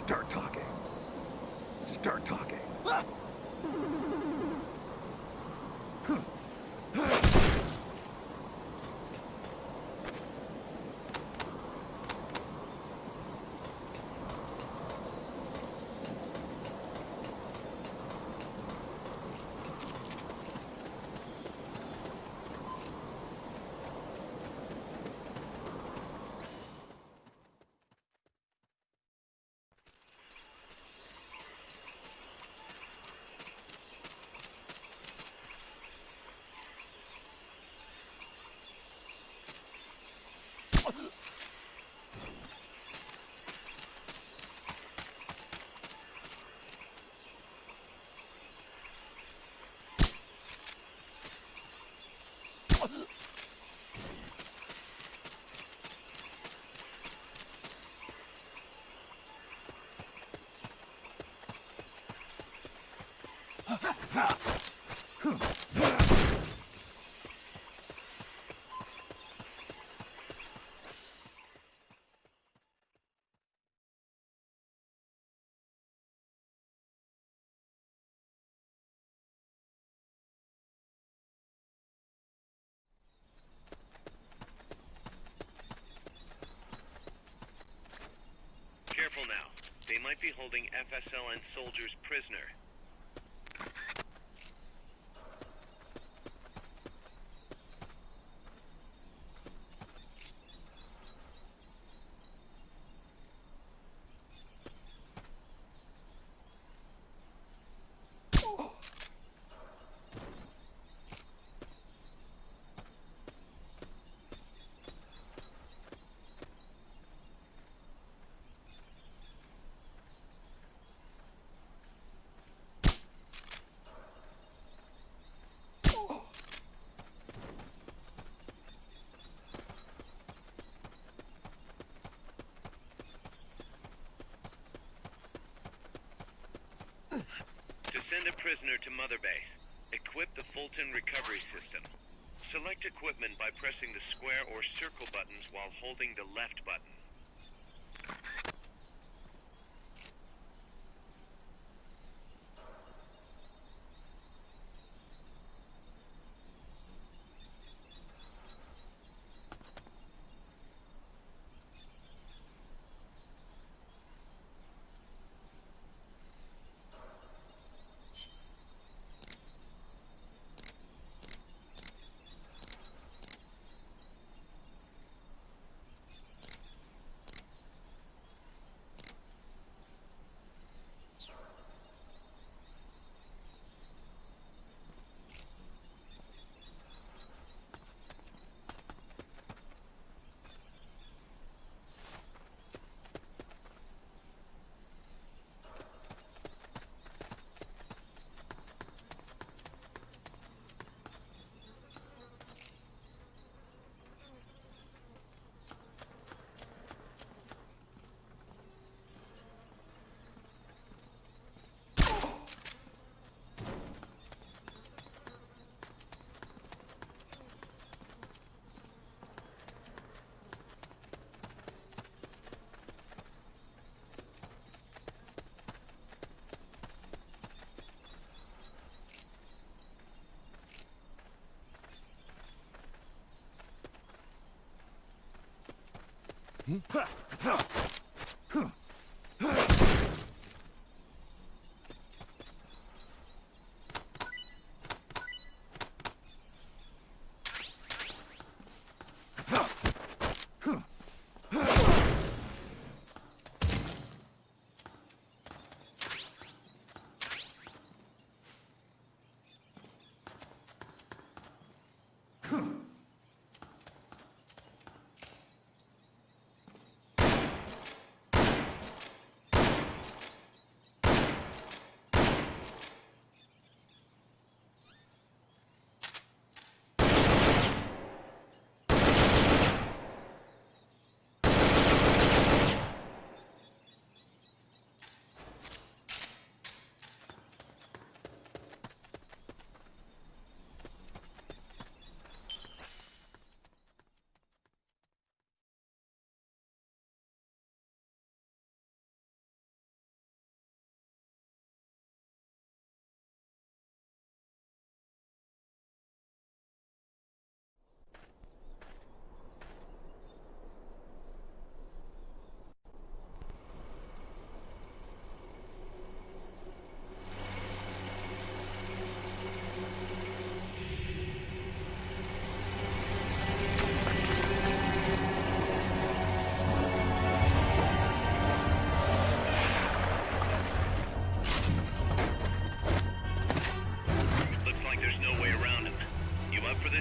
Start talking. Start talking. Careful now. They might be holding FSLN soldiers prisoner. To send a prisoner to Mother Base, equip the Fulton recovery system. Select equipment by pressing the square or circle buttons while holding the left button.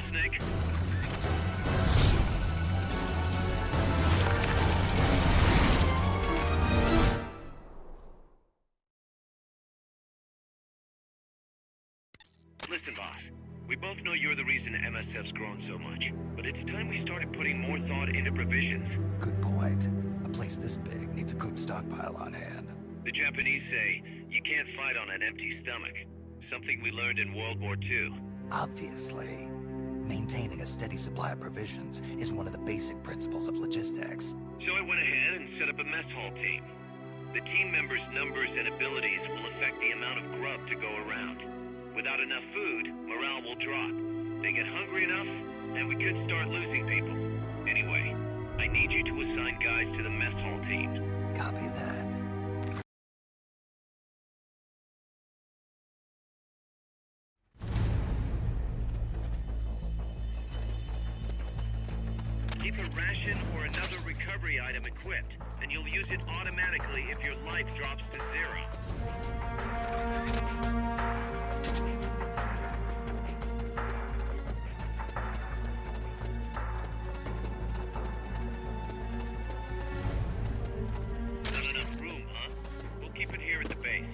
Snake? Listen, boss. We both know you're the reason MSF's grown so much, but it's time we started putting more thought into provisions. Good point. A place this big needs a good stockpile on hand. The Japanese say, you can't fight on an empty stomach. Something we learned in World War II. Obviously. Maintaining a steady supply of provisions is one of the basic principles of logistics. So I went ahead and set up a mess hall team. The team members' numbers and abilities will affect the amount of grub to go around. Without enough food, morale will drop. They get hungry enough, and we could start losing people. Anyway, I need you to assign guys to the mess hall team. Copy that. Keep a ration or another recovery item equipped, and you'll use it automatically if your life drops to 0. Not enough room, huh? We'll keep it here at the base.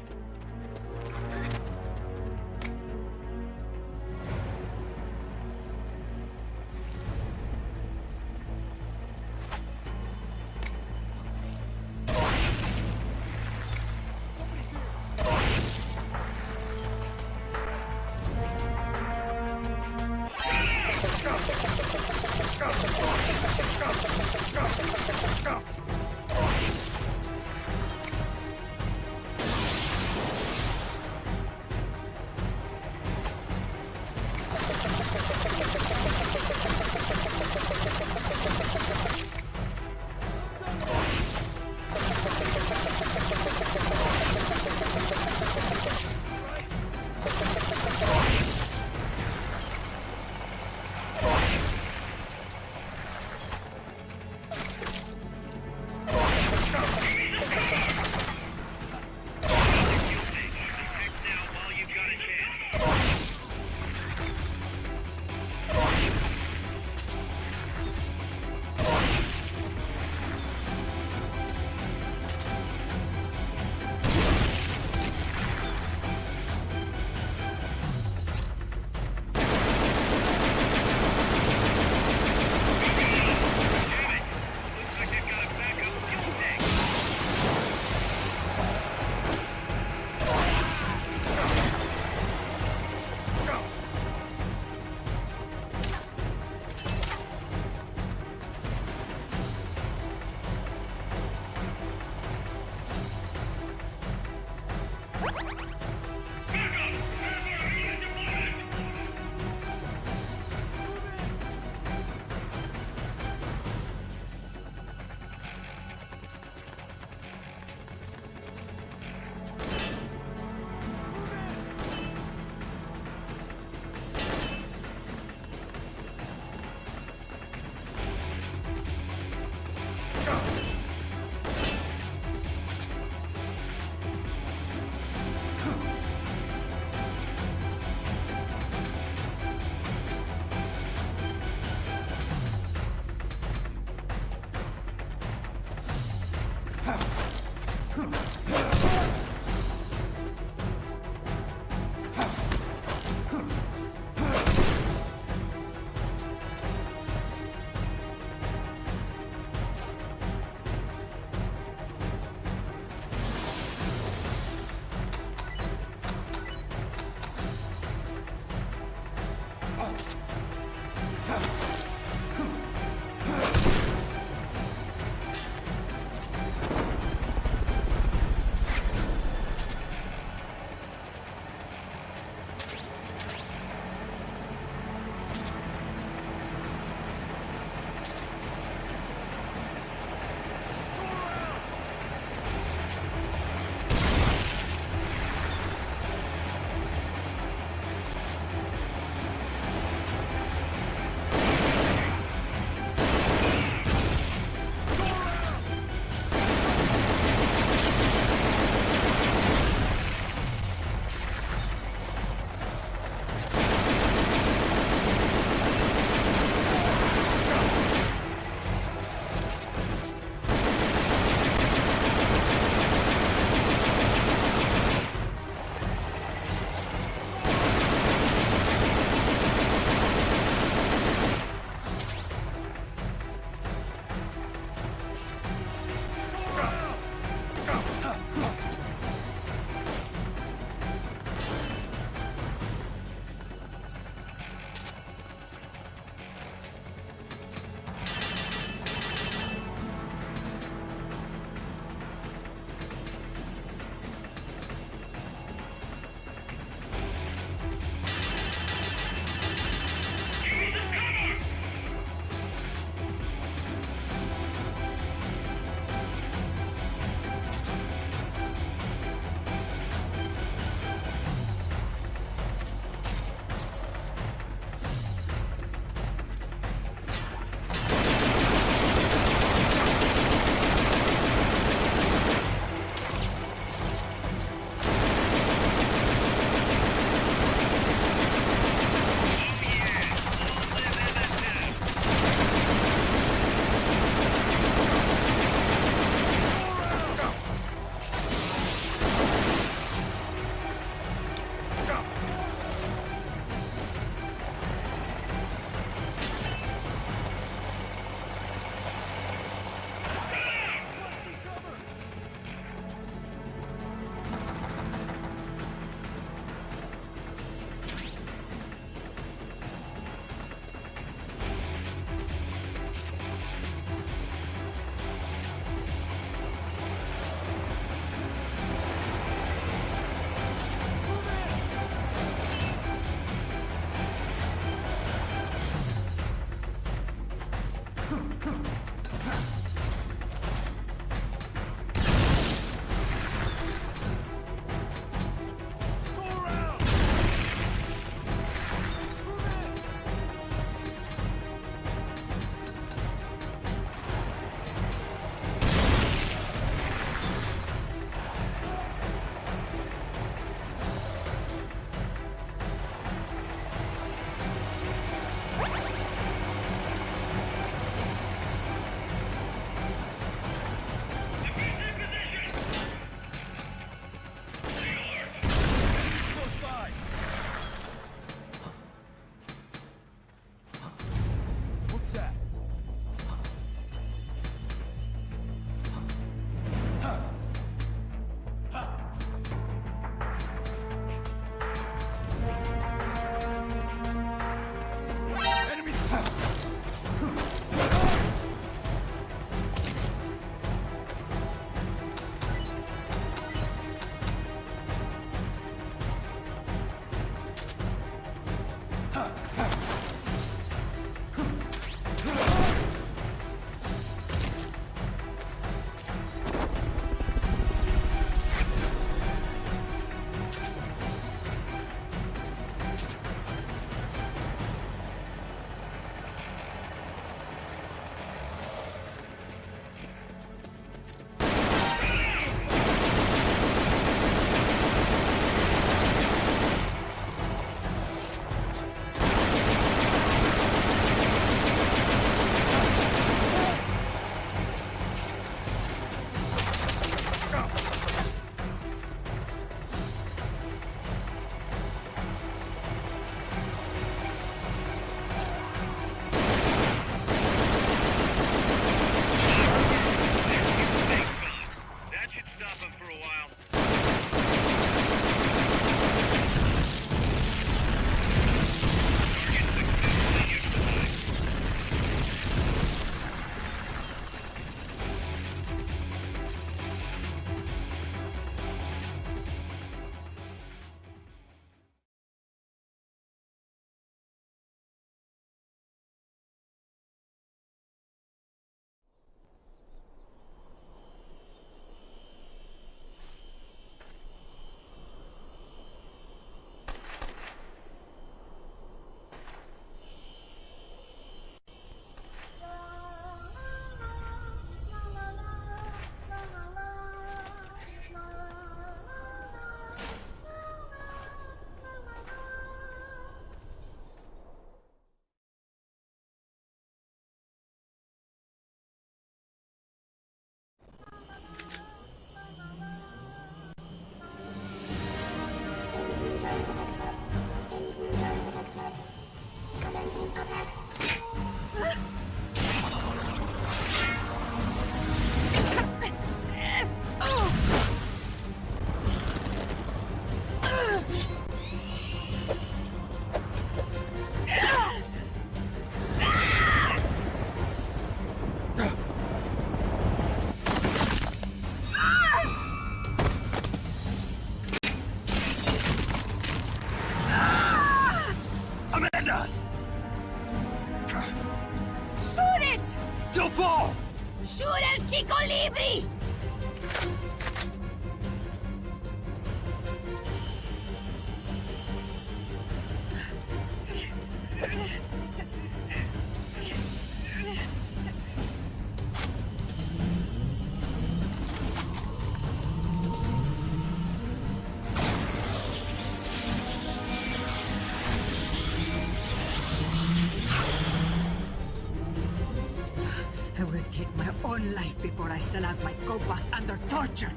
I will take my own life before I sell out my compas under torture.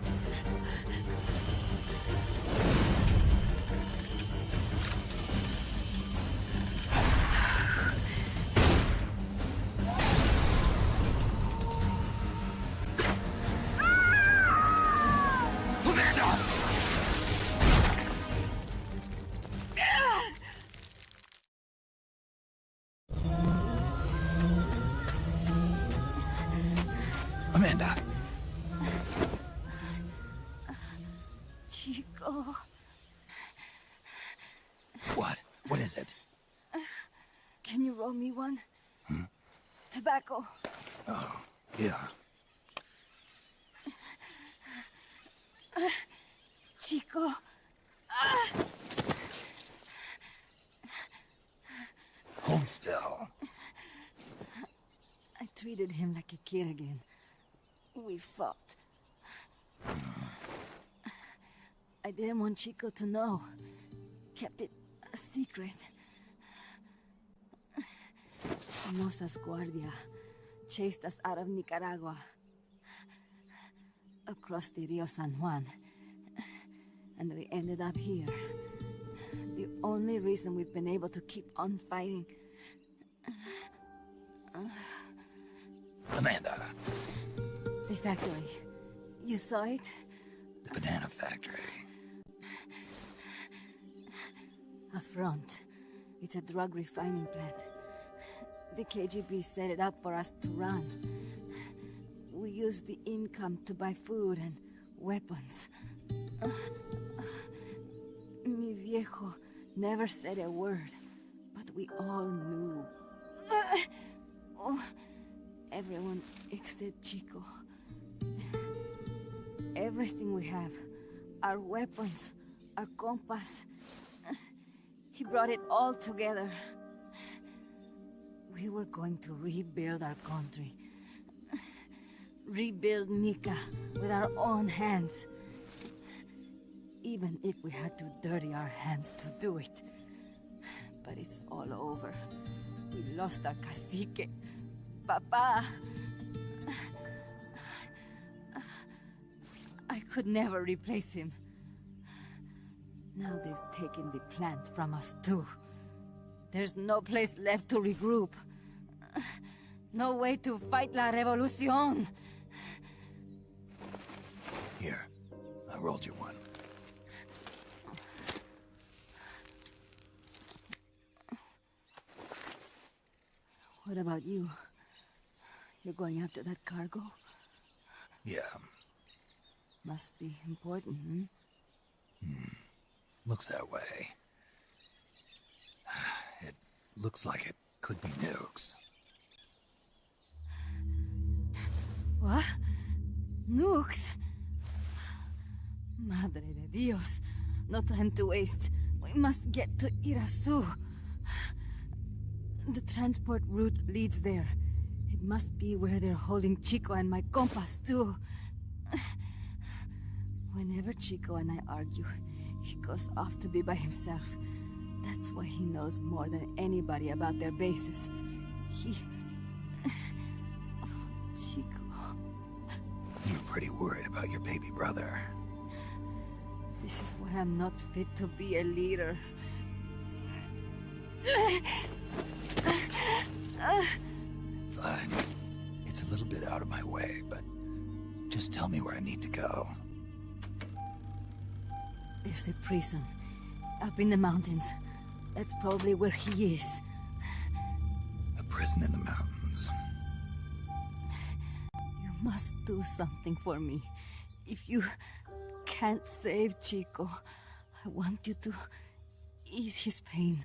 Amanda. Chico. What? What is it? Can you roll me one? Hmm? Tobacco. Oh, yeah. Chico. Hold still. I treated him like a kid again. We fought. I didn't want Chico to know. Kept it a secret. Somoza's Guardia chased us out of Nicaragua, across the Rio San Juan, and we ended up here. The only reason we've been able to keep on fighting. Amanda. The factory. You saw it? The banana factory. A front. It's a drug refining plant. The KGB set it up for us to run. We used the income to buy food and weapons. Mi viejo never said a word, but we all knew. Everyone except Chico. Everything we have, our weapons, our compass, he brought it all together. We were going to rebuild our country. Rebuild Nika with our own hands. Even if we had to dirty our hands to do it. But it's all over. We lost our cacique. Papa. I could never replace him. Now they've taken the plant from us too. There's no place left to regroup. No way to fight la revolución. Here, I rolled you one. What about you? You're going after that cargo? Yeah. Must be important, Looks that way. It looks like it could be nukes. What? Nukes? Madre de Dios. No time to waste. We must get to Irasu. The transport route leads there. It must be where they're holding Chico and my compas too. Whenever Chico and I argue, he goes off to be by himself. That's why he knows more than anybody about their bases. Chico. You're pretty worried about your baby brother. This is why I'm not fit to be a leader. little bit out of my way, but just tell me where I need to go. There's a prison up in the mountains. That's probably where he is. A prison in the mountains. You must do something for me. If you can't save Chico, I want you to ease his pain,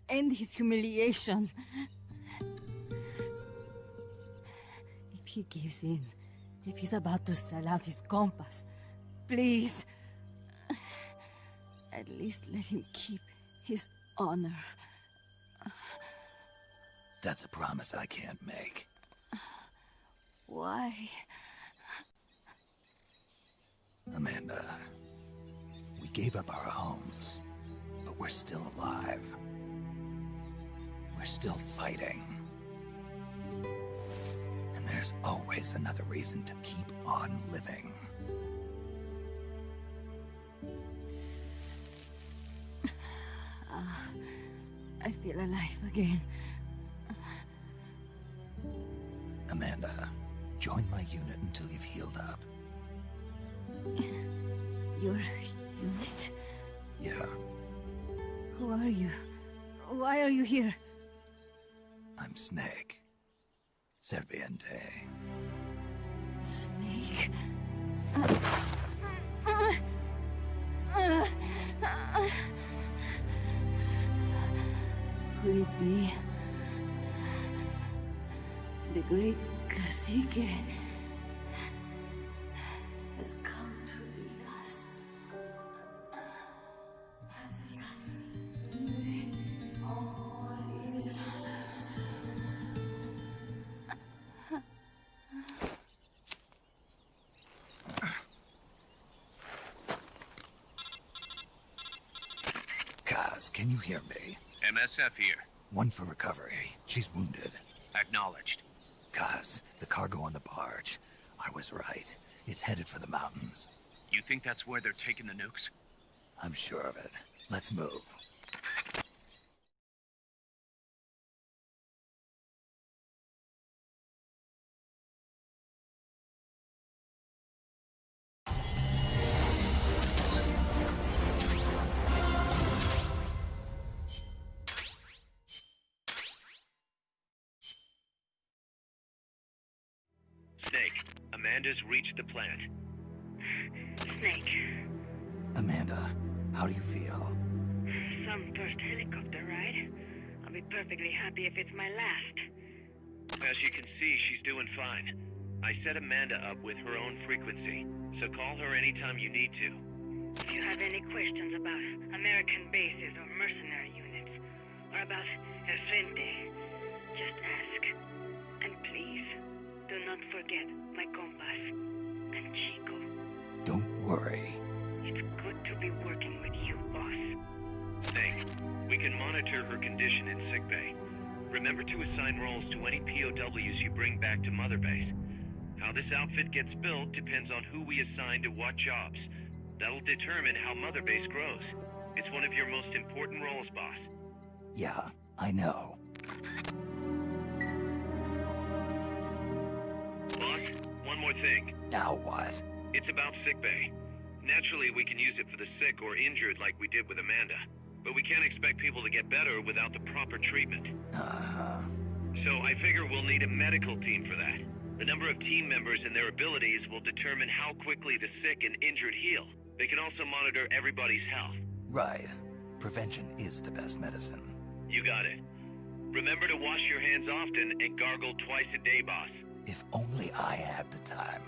end his humiliation. If he gives in, if he's about to sell out his compass, please, at least let him keep his honor. That's a promise I can't make. Why? Amanda, we gave up our homes, but we're still alive. We're still fighting. And there's always another reason to keep on living. I feel alive again. Amanda, join my unit until you've healed up. Your unit? Yeah. Who are you? Why are you here? I'm Snake. Serviente. Snake? Could it be the great Cacique has come to lead us? Kaz, can you hear me? MSF here. One for recovery. She's wounded. Acknowledged. Kaz, the cargo on the barge. I was right. It's headed for the mountains. You think that's where they're taking the nukes? I'm sure of it. Let's move. Snake, Amanda's reached the plant. Snake. Amanda, how do you feel? Some first helicopter ride. I'll be perfectly happy if it's my last. As you can see, she's doing fine. I set Amanda up with her own frequency, so call her anytime you need to. If you have any questions about American bases or mercenary units, or about El Frente, just ask. And please, do not forget my compass and Chico. Don't worry. It's good to be working with you, boss. Snake, we can monitor her condition in sickbay. Remember to assign roles to any POWs you bring back to Mother Base. How this outfit gets built depends on who we assign to what jobs. That'll determine how Mother Base grows. It's one of your most important roles, boss. Yeah, I know. Boss, one more thing. Now what? It's about sickbay. Naturally, we can use it for the sick or injured like we did with Amanda. But we can't expect people to get better without the proper treatment. Uh-huh. So I figure we'll need a medical team for that. The number of team members and their abilities will determine how quickly the sick and injured heal. They can also monitor everybody's health. Right. Prevention is the best medicine. You got it. Remember to wash your hands often and gargle twice a day, boss. If only I had the time.